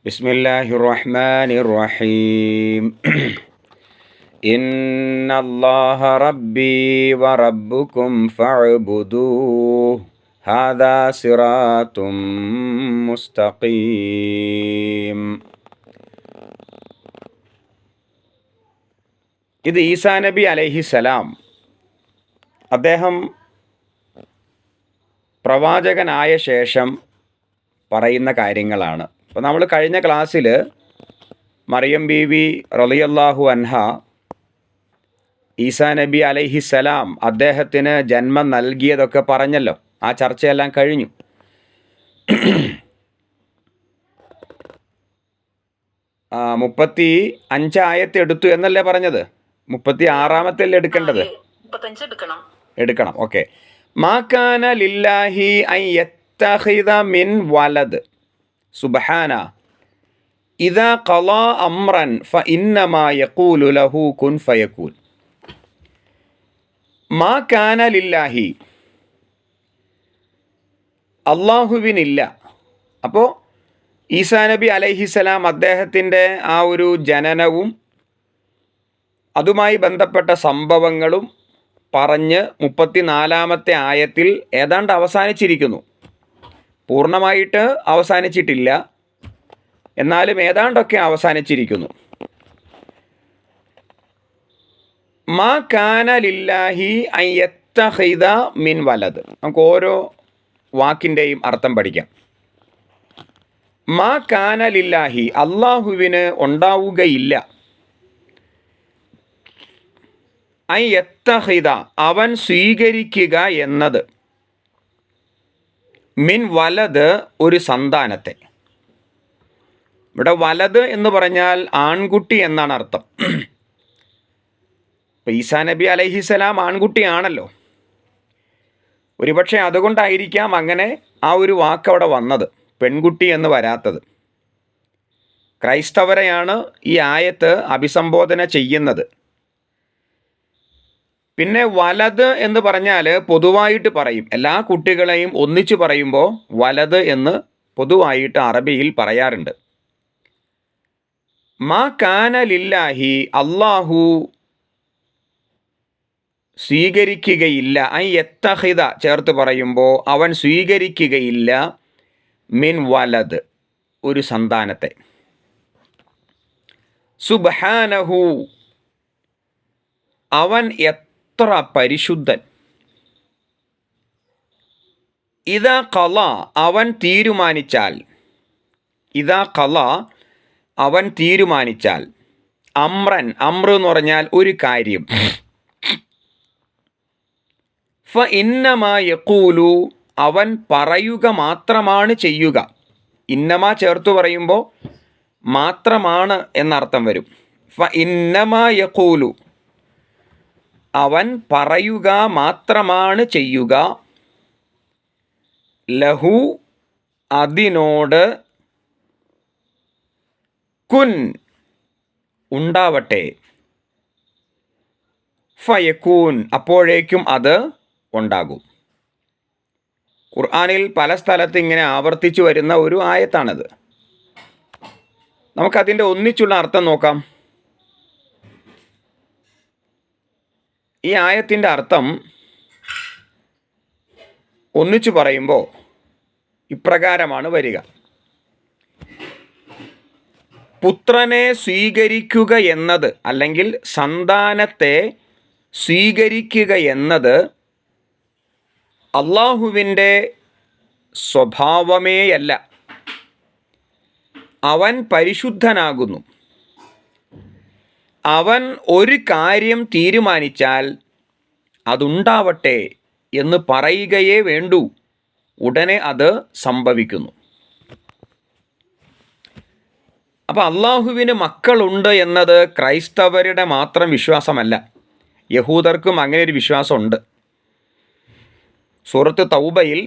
ബിസ്മില്ലാഹിർ റഹ്മാനിർ റഹീം. ഇന്നല്ലാഹ റബ്ബി വറബ്ബുക്കും ഫഅ്ബുദൂഹ് ഹാദാ സിറാത്തും മുസ്തഖീം. ഇത് ഈസാ നബി അലൈഹിസ്സലാം അദ്ദേഹം പ്രവാചകനായ ശേഷം പറയുന്ന കാര്യങ്ങളാണ്. അപ്പോൾ നമ്മൾ കഴിഞ്ഞ ക്ലാസ്സിൽ മറിയം ബീവി റളിയല്ലാഹു അൻഹ ഈസാ നബി അലൈഹിസ്സലാം അദ്ദേഹത്തിന് ജന്മം നൽകിയതൊക്കെ പറഞ്ഞല്ലോ. ആ ചർച്ചയെല്ലാം കഴിഞ്ഞു. 35 ആയത്ത് എടുത്തു എന്നല്ലേ പറഞ്ഞത്? 36 എടുക്കേണ്ടത്? എടുക്കണം. ഓക്കെ. മാ കാന ലില്ലാഹി അൻ യത്തഖിദ മിൻ വലദ് സുബ്ഹാന ഇദാ ഖളാ അംറൻ ഫഇന്നമാ യഖൂലു ലഹു കുൻ ഫയകൂൻ. മാ കാന ലില്ലാഹി, അള്ളാഹുവിനില്ല. അപ്പോൾ ഈസാ നബി അലൈഹിസ്സലാം അദ്ദേഹത്തിൻ്റെ ആ ഒരു ജനനവും അതുമായി ബന്ധപ്പെട്ട സംഭവങ്ങളും പറഞ്ഞ് 34 ആയത്തിൽ ഏതാണ്ട് അവസാനിച്ചിരിക്കുന്നു. പൂർണ്ണമായിട്ട് അവസാനിച്ചിട്ടില്ല, എന്നാലും ഏതാണ്ടൊക്കെ അവസാനിച്ചിരിക്കുന്നു. മാ കാന ലില്ലാഹി അൻ യത്തഖിദ മിൻ വലദ്. നമുക്ക് ഓരോ വാക്കിൻ്റെയും അർത്ഥം പഠിക്കാം. മാ കാന ലില്ലാഹി, അള്ളാഹുവിന് ഉണ്ടാവുകയില്ല. അൻ യത്തഖിദ, അവൻ സ്വീകരിക്കുക എന്നത്, മിൻ വലദ്, ഒരു സന്താനത്തെ. ഇവിടെ വലത് എന്ന് പറഞ്ഞാൽ ആൺകുട്ടി എന്നാണ് അർത്ഥം. ഇപ്പോൾ ഈസാ നബി അലൈഹിസ്സലാം ആൺകുട്ടിയാണല്ലോ. ഒരുപക്ഷെ അതുകൊണ്ടായിരിക്കാം അങ്ങനെ ആ ഒരു വാക്ക് അവിടെ വന്നത്, പെൺകുട്ടി എന്ന് വരാത്തത്. ക്രൈസ്തവരെയാണ് ഈ ആയത്ത് അഭിസംബോധന ചെയ്യുന്നത്. പിന്നെ വലത് എന്ന് പറഞ്ഞാൽ പൊതുവായിട്ട് പറയും, എല്ലാ കുട്ടികളെയും ഒന്നിച്ചു പറയുമ്പോൾ വലത് എന്ന് പൊതുവായിട്ട് അറബിയിൽ പറയാറുണ്ട്. മാ കാന ലില്ലാഹി, അള്ളാഹു സ്വീകരിക്കുകയില്ല. അൻ യത്തഖിദ ചേർത്ത് പറയുമ്പോൾ അവൻ സ്വീകരിക്കുകയില്ല, മിൻ വലദ്, ഒരു സന്താനത്തെ. സുബ്ഹാനഹു, അവൻ എത്ര പരിശുദ്ധൻ. ഇദാ ഖള, അവൻ തീരുമാനിച്ചാൽ. ഇദാ ഖള, അവൻ തീരുമാനിച്ചാൽ. അമ്രൻ, അമ്ര എന്ന് പറഞ്ഞാൽ ഒരു കാര്യം. ഫഇന്നമാ യഖൂലു, അവൻ പറയുക മാത്രമാണ് ചെയ്യുക. ഇന്നമാ ചേർത്തു പറയുമ്പോൾ മാത്രമാണ് എന്നർത്ഥം വരും. ഫഇന്നമാ യഖൂലു, അവൻ പറയുക മാത്രമാണ് ചെയ്യുക. ലഹു, അതിനോട്, കുൻ, ഉണ്ടാവട്ടെ. ഫയകൂൻ, അപ്പോഴേക്കും അത് ഉണ്ടാകും. ഖുർആനിൽ പല സ്ഥലത്ത് ഇങ്ങനെ ആവർത്തിച്ചു വരുന്ന ഒരു ആയത്താണത്. നമുക്കതിൻ്റെ ഒന്നിച്ചുള്ള അർത്ഥം നോക്കാം. ഈ ആയത്തിൻ്റെ അർത്ഥം ഒന്നിച്ചു പറയുമ്പോൾ ഇപ്രകാരമാണ് വരിക. പുത്രനെ സ്വീകരിക്കുക എന്നത്, അല്ലെങ്കിൽ സന്താനത്തെ സ്വീകരിക്കുക എന്നത് അള്ളാഹുവിൻ്റെ സ്വഭാവമേയല്ല. അവൻ പരിശുദ്ധനാകുന്നു. അവൻ ഒരു കാര്യം തീരുമാനിച്ചാൽ അതുണ്ടാവട്ടെ എന്ന് പറയുകയേ വേണ്ടൂ, ഉടനെ അത് സംഭവിക്കുന്നു. അപ്പോൾ അള്ളാഹുവിന് മക്കളുണ്ട് എന്നത് ക്രൈസ്തവരുടെ മാത്രം വിശ്വാസമല്ല, യഹൂദർക്കും അങ്ങനെ ഒരു വിശ്വാസമുണ്ട്. സൂറത്ത് തൗബയിൽ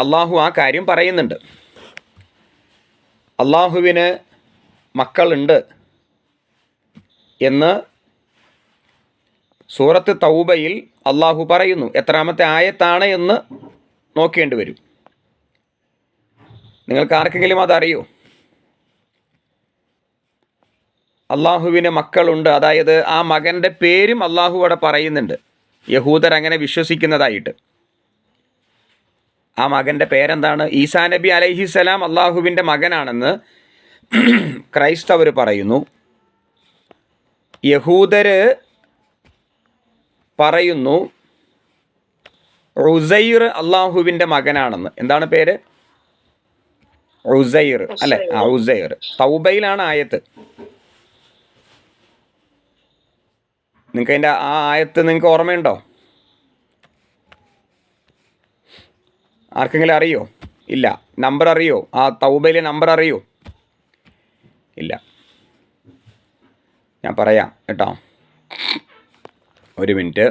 അള്ളാഹു ആ കാര്യം പറയുന്നുണ്ട്. അള്ളാഹുവിന് മക്കളുണ്ട് എന്ന് സൂറത്ത് തൗബയിൽ അള്ളാഹു പറയുന്നു. എത്രാമത്തെ ആയത്താണ് എന്ന് നോക്കേണ്ടി വരും. നിങ്ങൾക്ക് ആർക്കെങ്കിലും അതറിയോ? അള്ളാഹുവിന് മക്കളുണ്ട്, അതായത് ആ മകൻ്റെ പേരും അള്ളാഹു അവിടെ പറയുന്നുണ്ട്, യഹൂദർ അങ്ങനെ വിശ്വസിക്കുന്നതായിട്ട്. ആ മകൻ്റെ പേരെന്താണ്? ഈസാ നബി അലൈഹിസ്സലാം അള്ളാഹുവിൻ്റെ മകനാണെന്ന് ക്രൈസ്തവർ പറയുന്നു. യഹൂദർ പറയുന്നു ഉസൈർ അള്ളാഹുവിൻ്റെ മകനാണെന്ന്. എന്താണ് പേര്? ഉസൈർ അല്ലേ? ആ ഉസൈർ. തൗബയിലാണ് ആയത്ത്. നിങ്ങൾക്ക് അതിൻ്റെ ആ ആയത്ത് നിങ്ങൾക്ക് ഓർമ്മയുണ്ടോ? ആർക്കെങ്കിലും അറിയോ? ഇല്ല. നമ്പർ അറിയോ? ആ തൗബയിലെ നമ്പർ അറിയോ? ഇല്ല. ഞാൻ പറയാം കേട്ടോ, ഒരു മിനിറ്റ്.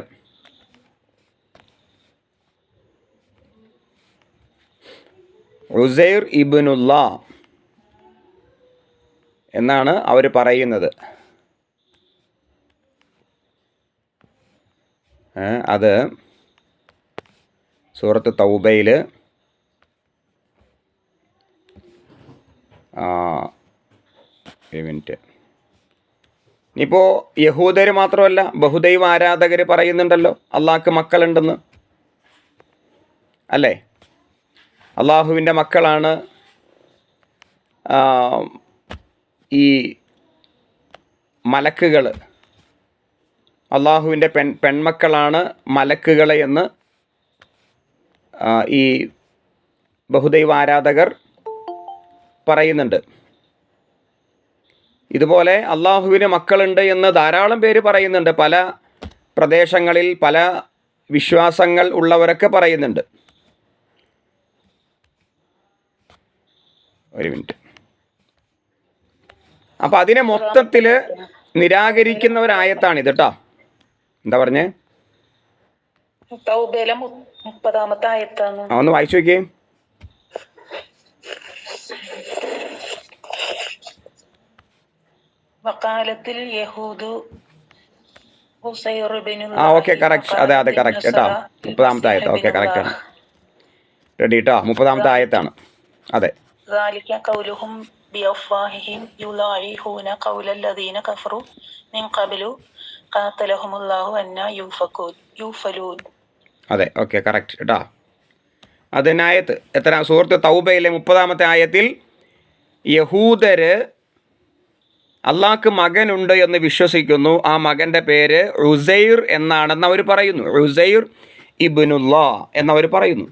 ഉസൈർ ഇബ്നുല്ല എന്നാണ് അവർ പറയുന്നത്. അത് സൂറത്ത് തൗബയിൽ ഒരു മിനിറ്റ്. ഇനിയിപ്പോൾ യഹൂദർ മാത്രമല്ല, ബഹുദൈവ ആരാധകർ പറയുന്നുണ്ടല്ലോ അള്ളാഹ്ക്ക് മക്കളുണ്ടെന്ന്, അല്ലേ? അള്ളാഹുവിൻ്റെ മക്കളാണ് ഈ മലക്കുകൾ, അള്ളാഹുവിൻ്റെ പെൺമക്കളാണ് മലക്കുകൾ എന്ന് ഈ ബഹുദൈവ ആരാധകർ പറയുന്നുണ്ട്. ഇതുപോലെ അള്ളാഹുവിന് മക്കളുണ്ട് എന്ന് ധാരാളം പേര് പറയുന്നുണ്ട്. പല പ്രദേശങ്ങളിൽ പല വിശ്വാസങ്ങൾ ഉള്ളവരൊക്കെ പറയുന്നുണ്ട്. ഒരു മിനിറ്റ്. അപ്പം അതിനെ മൊത്തത്തിൽ നിരാകരിക്കുന്ന ഒരായത്താണിത് കേട്ടോ. എന്താ പറഞ്ഞേ? ഒന്ന് വായിച്ചു നോക്കിയേ. Okay, correct. അതെ കറക്റ്റ് കേട്ടോ. 30-ാമത്തെ ആയത്ത്. ഓക്കെ, കറക്റ്റ് ആണ്. റെഡി കേട്ടോ. 30-ാമത്തെ ആയത്താണ്. അതെ. അതെ, ഓക്കെ, കറക്റ്റ് കേട്ടോ. അതിനായത്ത് എത്ര? സൂറത്ത് തൗബയിലെ 30-ാമത്തെ ആയത്തിൽ യഹൂദര് അള്ളാഹ്ക്ക് മകനുണ്ട് എന്ന് വിശ്വസിക്കുന്നു. ആ മകൻ്റെ പേര് ഉസൈർ എന്നാണെന്ന് അവർ പറയുന്നു. ഉസൈർ ഇബ്നുല്ലാ എന്നവർ പറയുന്നു.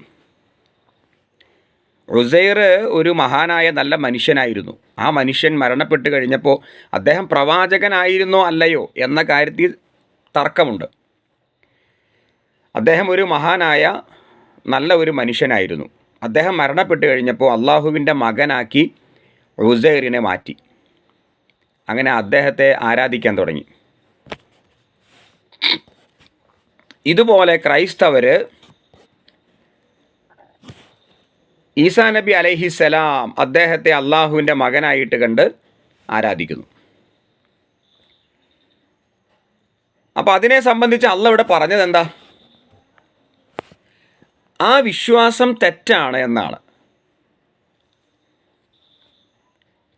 ഉസൈർ ഒരു മഹാനായ നല്ല മനുഷ്യനായിരുന്നു. ആ മനുഷ്യൻ മരണപ്പെട്ട് കഴിഞ്ഞപ്പോൾ അദ്ദേഹം പ്രവാചകനായിരുന്നോ അല്ലയോ എന്ന കാര്യത്തിൽ തർക്കമുണ്ട്. അദ്ദേഹം ഒരു മഹാനായ നല്ല ഒരു മനുഷ്യനായിരുന്നു. അദ്ദേഹം മരണപ്പെട്ട് കഴിഞ്ഞപ്പോൾ അള്ളാഹുവിൻ്റെ മകനാക്കി ഉസൈറിനെ മാറ്റി. അങ്ങനെ അദ്ദേഹത്തെ ആരാധിക്കാൻ തുടങ്ങി. ഇതുപോലെ ക്രൈസ്തവർ ഈസാ നബി അലൈഹിസ്സലാം അദ്ദേഹത്തെ അള്ളാഹുവിൻ്റെ മകനായിട്ട് കണ്ട് ആരാധിക്കുന്നു. അപ്പോൾ അതിനെ സംബന്ധിച്ച് അള്ളാഹ് ഇവിടെ പറഞ്ഞത് എന്താ? ആ വിശ്വാസം തെറ്റാണ് എന്നാണ്.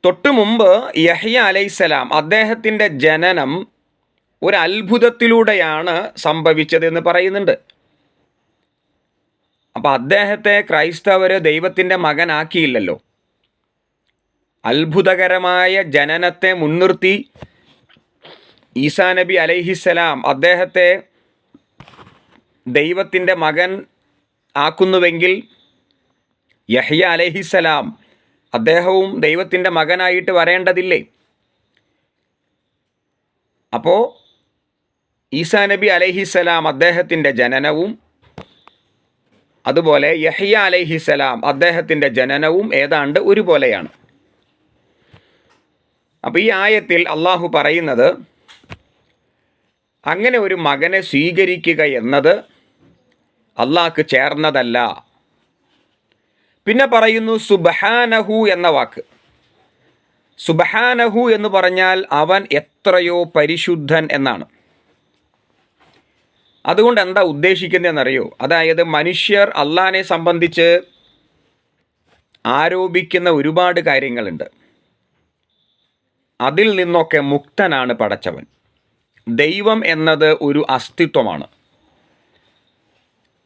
തൊട്ടു മുമ്പ് യഹ്യ അലൈഹിസ്സലാം അദ്ദേഹത്തിൻ്റെ ജനനം ഒരു അത്ഭുതത്തിലൂടെയാണ് സംഭവിച്ചതെന്ന് പറയുന്നുണ്ട്. അപ്പോൾ അദ്ദേഹത്തെ ക്രൈസ്തവർ ദൈവത്തിൻ്റെ മകനാക്കിയില്ലല്ലോ. അത്ഭുതകരമായ ജനനത്തെ മുൻനിർത്തി ഈസാ നബി അലൈഹിസ്സലാം അദ്ദേഹത്തെ ദൈവത്തിൻ്റെ മകൻ ആക്കുന്നുവെങ്കിൽ യഹ്യ അലൈഹിസ്സലാം അദ്ദേഹവും ദൈവത്തിൻ്റെ മകനായിട്ട് വരേണ്ടതില്ലേ? അപ്പോൾ ഈസാ നബി അലൈഹിസ്സലാം അദ്ദേഹത്തിൻ്റെ ജനനവും അതുപോലെ യഹ്യ അലൈഹിസ്സലാം അദ്ദേഹത്തിൻ്റെ ജനനവും ഏതാണ്ട് ഒരുപോലെയാണ്. അപ്പോൾ ഈ ആയത്തിൽ അള്ളാഹു പറയുന്നത് അങ്ങനെ ഒരു മകനെ സ്വീകരിക്കുക എന്നത് അള്ളാഹ്ക്ക് ചേർന്നതല്ല. പിന്നെ പറയുന്നു സുബ്ഹാനഹു എന്ന വാക്ക്. സുബ്ഹാനഹു എന്ന് പറഞ്ഞാൽ അവൻ എത്രയോ പരിശുദ്ധൻ എന്നാണ്. അതുകൊണ്ട് എന്താ ഉദ്ദേശിക്കുന്നതെന്നറിയോ? അതായത് മനുഷ്യർ അള്ളാഹിനെ സംബന്ധിച്ച് ആരോപിക്കുന്ന ഒരുപാട് കാര്യങ്ങളുണ്ട്. അതിൽ നിന്നൊക്കെ മുക്തനാണ് പടച്ചവൻ. ദൈവം എന്നത് ഒരു അസ്തിത്വമാണ്.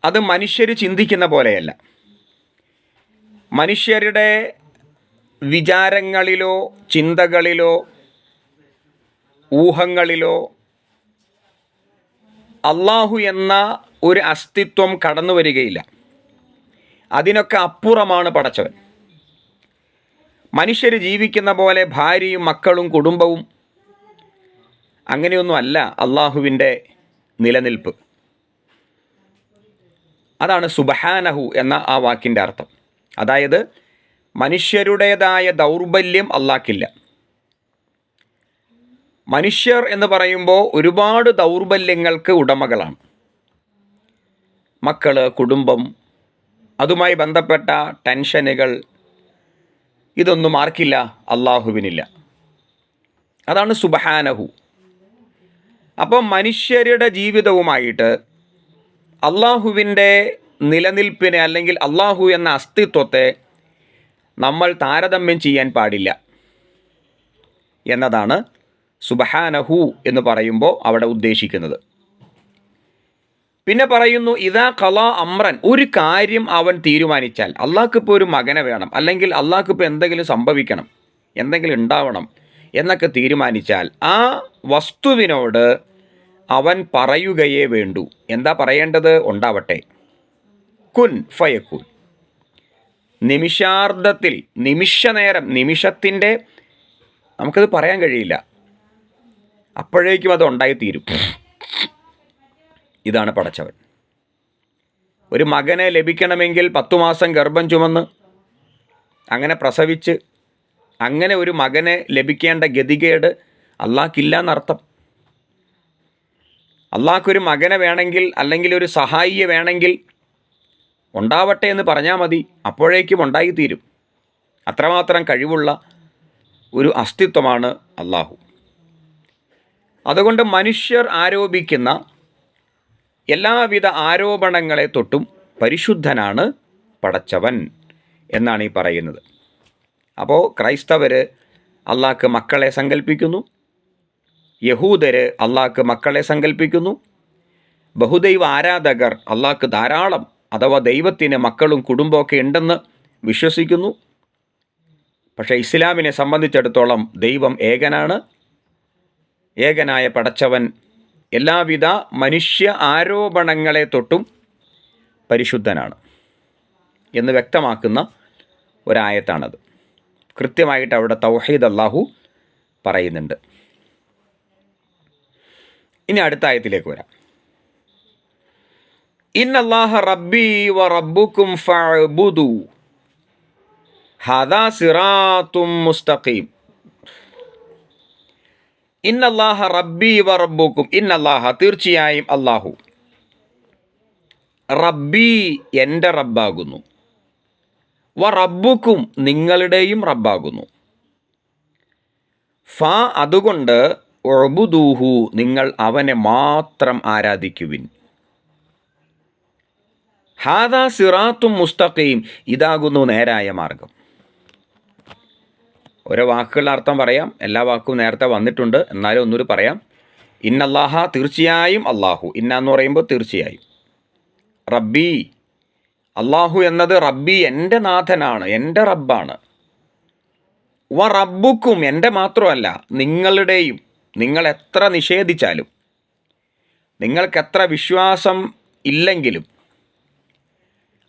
അത് മനുഷ്യർ ചിന്തിക്കുന്ന പോലെയല്ല. മനുഷ്യരുടെ വിചാരങ്ങളിലോ ചിന്തകളിലോ ഊഹങ്ങളിലോ അള്ളാഹു എന്ന ഒരു അസ്തിത്വം കടന്നു വരികയില്ല. അതിനൊക്കെ അപ്പുറമാണ് പടച്ചവൻ. മനുഷ്യർ ജീവിക്കുന്ന പോലെ ഭാര്യയും മക്കളും കുടുംബവും അങ്ങനെയൊന്നും അല്ല അള്ളാഹുവിൻ്റെ നിലനിൽപ്പ്. അതാണ് സുബ്ഹാനഹു എന്ന ആ വാക്കിൻ്റെ അർത്ഥം. അതായത് മനുഷ്യരുടേതായ ദൗർബല്യം അള്ളാഹ്ക്കില്ല. മനുഷ്യർ എന്ന് പറയുമ്പോൾ ഒരുപാട് ദൗർബല്യങ്ങൾക്ക് ഉടമകളാണ്. മക്കൾ, കുടുംബം, അതുമായി ബന്ധപ്പെട്ട ടെൻഷനുകൾ, ഇതൊന്നും ആർക്കില്ല? അള്ളാഹുവിനില്ല. അതാണ് സുബ്ഹാനഹു. അപ്പോൾ മനുഷ്യരുടെ ജീവിതവുമായിട്ട് അള്ളാഹുവിൻ്റെ നിലനിൽപ്പിനെ അല്ലെങ്കിൽ അള്ളാഹു എന്ന അസ്തിത്വത്തെ നമ്മൾ താരതമ്യം ചെയ്യാൻ പാടില്ല എന്നതാണ് സുബ്ഹാനഹു എന്ന് പറയുമ്പോൾ അവിടെ ഉദ്ദേശിക്കുന്നത്. പിന്നെ പറയുന്നു, ഇദാ ഖളാ അമ്രൻ, ഒരു കാര്യം അവൻ തീരുമാനിച്ചാൽ, അള്ളാഹ്ക്കിപ്പോൾ ഒരു മകനെ വേണം, അല്ലെങ്കിൽ അള്ളാഹ്ക്കിപ്പോൾ എന്തെങ്കിലും സംഭവിക്കണം, എന്തെങ്കിലും ഉണ്ടാവണം എന്നൊക്കെ തീരുമാനിച്ചാൽ ആ വസ്തുവിനോട് അവൻ പറയുകയേ വേണ്ടൂ. എന്താ പറയേണ്ടത്? ഉണ്ടാവട്ടെ. കുൻ ഫയക്കുൻ. നിമിഷാർദ്ധത്തിൽ, നിമിഷനേരം, നിമിഷത്തിൻ്റെ നമുക്കത് പറയാൻ കഴിയില്ല, അപ്പോഴേക്കും അത് ഉണ്ടായിത്തീരും. ഇതാണ് പടച്ചവൻ. ഒരു മകനെ ലഭിക്കണമെങ്കിൽ 10 മാസം ഗർഭം ചുമന്ന് അങ്ങനെ പ്രസവിച്ച് അങ്ങനെ ഒരു മകനെ ലഭിക്കേണ്ട ഗതികേട് അള്ളാഹ്ക്കില്ല എന്നർത്ഥം. അള്ളാഹ്ക്കൊരു മകനെ വേണമെങ്കിൽ അല്ലെങ്കിൽ ഒരു സഹായിയെ വേണമെങ്കിൽ ഉണ്ടാവട്ടെ എന്ന് പറഞ്ഞാൽ മതി, അപ്പോഴേക്കും ഉണ്ടായിത്തീരും. അത്രമാത്രം കഴിവുള്ള ഒരു അസ്തിത്വമാണ് അള്ളാഹു. അതുകൊണ്ട് മനുഷ്യർ ആരോപിക്കുന്ന എല്ലാവിധ ആരോപണങ്ങളെ തൊട്ടും പരിശുദ്ധനാണ് പടച്ചവൻ എന്നാണ് ഈ പറയുന്നത്. അപ്പോൾ ക്രൈസ്തവർ അള്ളാഹ്ക്ക് മക്കളെ സങ്കല്പിക്കുന്നു, യഹൂദർ അള്ളാഹ്ക്ക് മക്കളെ സങ്കല്പിക്കുന്നു, ബഹുദൈവ ആരാധകർ അള്ളാഹ്ക്ക് ധാരാളം അഥവാ ദൈവത്തിന് മക്കളും കുടുംബമൊക്കെ ഉണ്ടെന്ന് വിശ്വസിക്കുന്നു. പക്ഷേ ഇസ്ലാമിനെ സംബന്ധിച്ചിടത്തോളം ദൈവം ഏകനാണ്. ഏകനായ പടച്ചവൻ എല്ലാവിധ മനുഷ്യ ആരോപണങ്ങളെ തൊട്ടും പരിശുദ്ധനാണ് എന്ന് വ്യക്തമാക്കുന്ന ഒരായത്താണത്. കൃത്യമായിട്ട് അവിടെ തൗഹീദ് അല്ലാഹു പറയുന്നുണ്ട്. ഇനി അടുത്ത ആയത്തിലേക്ക് വരാം. ഇന്നല്ലാഹ റബ്ബി വ റബ്ബുക്കും ഫഅ്ബുദു ഹാദാ സിറാത്തും മുസ്തഖീം. ഇന്നല്ലാഹ റബ്ബി വ റബ്ബുക്കും, ഇന്നല്ലാഹ തീർച്ചയായും അല്ലാഹു, റബ്ബി എൻ്റെ റബ്ബാകുന്നു, വ റബ്ബുക്കും നിങ്ങളുടെയും റബ്ബാകുന്നു, ഫ അതുകൊണ്ട് ഉഅ്ബുദൂഹു നിങ്ങൾ അവനെ മാത്രം ആരാധിക്കുവിൻ, ഹാദാ സിറാത്തും മുസ്തഖീം ഇതാകുന്നു നേരായ മാർഗം. ഓരോ വാക്കുകളുടെ അർത്ഥം പറയാം, എല്ലാ വാക്കും നേരത്തെ വന്നിട്ടുണ്ട്, എന്നാലും ഒന്നുകൂടി പറയാം. ഇന്നല്ലാഹ തീർച്ചയായും അള്ളാഹു, ഇന്ന എന്ന് പറയുമ്പോൾ തീർച്ചയായും, റബ്ബി അള്ളാഹു എന്നത് റബ്ബി എൻ്റെ നാഥനാണ്, എൻ്റെ റബ്ബാണ്, വ റബ്ബുക്കും എൻ്റെ മാത്രമല്ല നിങ്ങളുടെയും, നിങ്ങൾ എത്ര നിഷേധിച്ചാലും നിങ്ങൾക്കെത്ര വിശ്വാസം ഇല്ലെങ്കിലും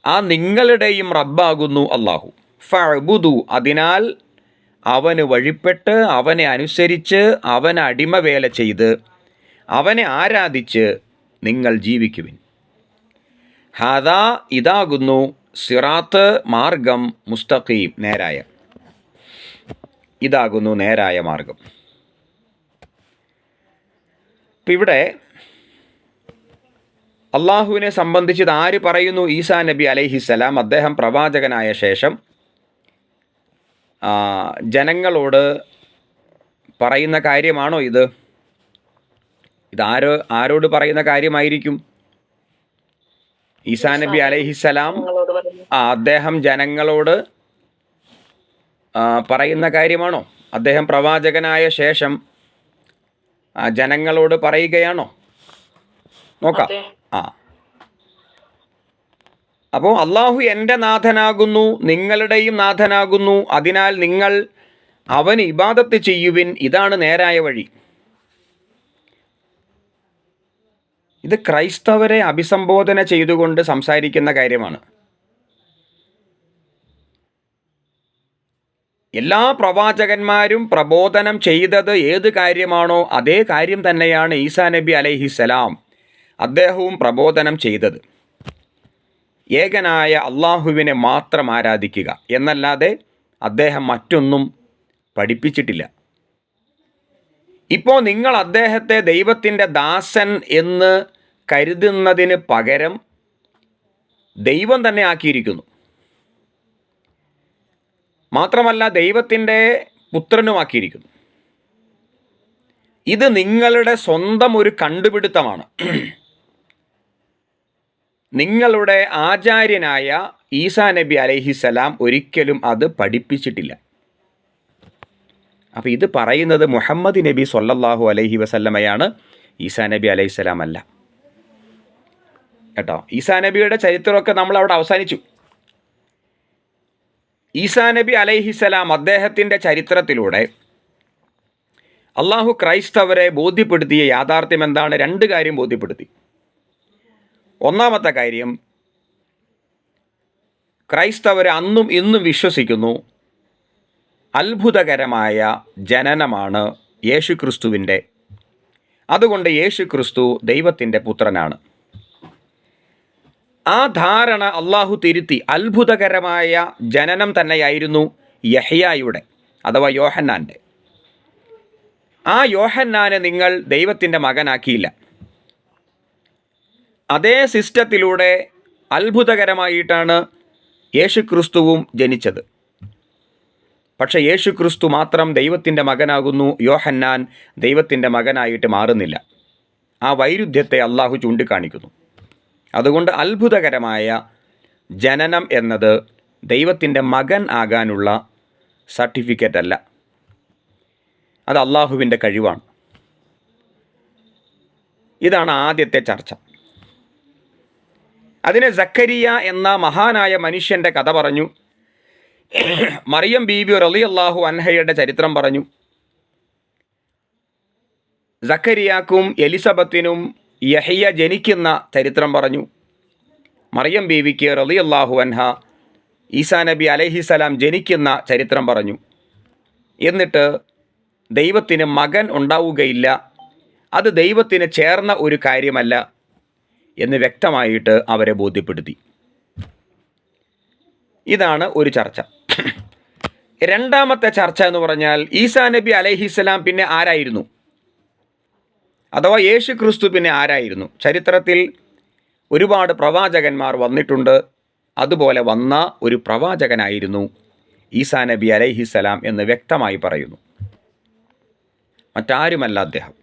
ആ നിങ്ങളുടെയും റബ്ബാകുന്നു അള്ളാഹു. ഫഅ്ബുദു അതിനാൽ അവന് വഴിപ്പെട്ട് അവനെ അനുസരിച്ച് അവന് അടിമവേല ചെയ്ത് അവനെ ആരാധിച്ച് നിങ്ങൾ ജീവിക്കുവിൻ. ഹാദാ ഇതാകുന്നു സിറാത്ത് മാർഗം, മുസ്തഖീം നേരായ, ഇതാകുന്നു നേരായ മാർഗം. ഇപ്പം ഇവിടെ അള്ളാഹുവിനെ സംബന്ധിച്ച് ആര് പറയുന്നു? ഈസാ നബി അലൈഹിസ്സലാം. അദ്ദേഹം പ്രവാചകനായ ശേഷം ജനങ്ങളോട് പറയുന്ന കാര്യമാണോ ഇത്? ആരോട് പറയുന്ന കാര്യമായിരിക്കും? ഈസാ നബി അലൈഹിസ്സലാം അദ്ദേഹം ജനങ്ങളോട് പറയുന്ന കാര്യമാണോ? അദ്ദേഹം പ്രവാചകനായ ശേഷം ജനങ്ങളോട് പറയുകയാണോ? നോക്കാം. ആ അപ്പോൾ അള്ളാഹു എൻ്റെ നാഥനാകുന്നു, നിങ്ങളുടെയും നാഥനാകുന്നു, അതിനാൽ നിങ്ങൾ അവന് ഇബാദത്ത് ചെയ്യുവിൻ, ഇതാണ് നേരായ വഴി. ഇത് ക്രൈസ്തവരെ അഭിസംബോധന ചെയ്തുകൊണ്ട് സംസാരിക്കുന്ന കാര്യമാണ്. എല്ലാ പ്രവാചകന്മാരും പ്രബോധനം ചെയ്തത് ഏത് കാര്യമാണോ അതേ കാര്യം തന്നെയാണ് ഈസാ നബി അലൈഹിസ്സലാം അദ്ദേഹവും പ്രബോധനം ചെയ്തത്. ഏകനായ അള്ളാഹുവിനെ മാത്രം ആരാധിക്കുക എന്നല്ലാതെ അദ്ദേഹം മറ്റൊന്നും പഠിപ്പിച്ചിട്ടില്ല. ഇപ്പോൾ നിങ്ങൾ അദ്ദേഹത്തെ ദൈവത്തിൻ്റെ ദാസൻ എന്ന് കരുതുന്നതിന് പകരം ദൈവം തന്നെ ആക്കിയിരിക്കുന്നു. മാത്രമല്ല ദൈവത്തിൻ്റെ പുത്രനുമാക്കിയിരിക്കുന്നു. ഇത് നിങ്ങളുടെ സ്വന്തം ഒരു കണ്ടുപിടുത്തമാണ്. നിങ്ങളുടെ ആചാര്യനായ ഈസാ നബി അലൈഹിസ്സലാം ഒരിക്കലും അത് പഠിപ്പിച്ചിട്ടില്ല. അപ്പോൾ ഇത് പറയുന്നത് മുഹമ്മദ് നബി സ്വല്ലല്ലാഹു അലൈഹി വസല്ലമയാണ്, ഈസാ നബി അലൈഹിസ്സലാം അല്ല കേട്ടോ. ഈസാ നബിയുടെ ചരിത്രമൊക്കെ നമ്മൾ അവിടെ അവസാനിച്ചു. ഈസാ നബി അലൈഹിസ്സലാം അദ്ദേഹത്തിൻ്റെ ചരിത്രത്തിലൂടെ അള്ളാഹു ക്രൈസ്തവരെ ബോധ്യപ്പെടുത്തിയ യാഥാർത്ഥ്യം എന്താണ്? രണ്ട് കാര്യം ബോധ്യപ്പെടുത്തി. ഒന്നാമത്തെ കാര്യം, ക്രൈസ്തവർ അന്നും ഇന്നും വിശ്വസിക്കുന്നു അത്ഭുതകരമായ ജനനമാണ് യേശുക്രിസ്തുവിൻ്റെ. അതുകൊണ്ട് യേശുക്രിസ്തു ദൈവത്തിൻ്റെ പുത്രനാണ്. ആ ധാരണ അള്ളാഹു തിരുത്തി. അത്ഭുതകരമായ ജനനം തന്നെയായിരുന്നു യഹ്യായുടെ അഥവാ യോഹന്നാൻ്റെ. ആ യോഹന്നാനെ നിങ്ങൾ ദൈവത്തിൻ്റെ മകനാക്കിയില്ല. അതേ സിസ്റ്റത്തിലൂടെ അത്ഭുതകരമായിട്ടാണ് യേശുക്രിസ്തുവും ജനിച്ചത്. പക്ഷേ യേശുക്രിസ്തു മാത്രം ദൈവത്തിൻ്റെ മകനാകുന്നു, യോഹന്നാൻ ദൈവത്തിൻ്റെ മകനായിട്ട് മാറുന്നില്ല. ആ വൈരുദ്ധ്യത്തെ അള്ളാഹു ചൂണ്ടിക്കാണിക്കുന്നു. അതുകൊണ്ട് അത്ഭുതകരമായ ജനനം എന്നത് ദൈവത്തിൻ്റെ മകൻ ആകാനുള്ള സർട്ടിഫിക്കറ്റ് അല്ല, അത് അള്ളാഹുവിൻ്റെ കഴിവാണ്. ഇതാണ് ആദ്യത്തെ ചർച്ച. അതിന് സക്കരിയ എന്ന മഹാനായ മനുഷ്യൻ്റെ കഥ പറഞ്ഞു. മറിയം ബീബി റളിയല്ലാഹു അൻഹയുടെ ചരിത്രം പറഞ്ഞു. സക്കരിയാക്കും എലിസബത്തിനും യഹ്യ ജനിക്കുന്ന ചരിത്രം പറഞ്ഞു. മറിയം ബീവിക്ക് റളിയല്ലാഹു അൻഹ ഈസാ നബി അലൈഹിസ്സലാം ജനിക്കുന്ന ചരിത്രം പറഞ്ഞു. എന്നിട്ട് ദൈവത്തിന് മകൻ ഉണ്ടാവുകയില്ല, അത് ദൈവത്തിന് ചേർന്ന ഒരു കാര്യമല്ല എന്ന് വ്യക്തമായിട്ട് അവരെ ബോധ്യപ്പെടുത്തി. ഇതാണ് ഒരു ചർച്ച. രണ്ടാമത്തെ ചർച്ച എന്ന് പറഞ്ഞാൽ ഈസാ നബി അലൈഹിസ്സലാം പിന്നെ ആരായിരുന്നു, അഥവാ യേശു ക്രിസ്തു പിന്നെ ആരായിരുന്നു? ചരിത്രത്തിൽ ഒരുപാട് പ്രവാചകന്മാർ വന്നിട്ടുണ്ട്. അതുപോലെ വന്ന ഒരു പ്രവാചകനായിരുന്നു ഈസാ നബി അലൈഹിസ്സലാം എന്ന് വ്യക്തമായി പറയുന്നു. മറ്റാരുമല്ല അദ്ദേഹം.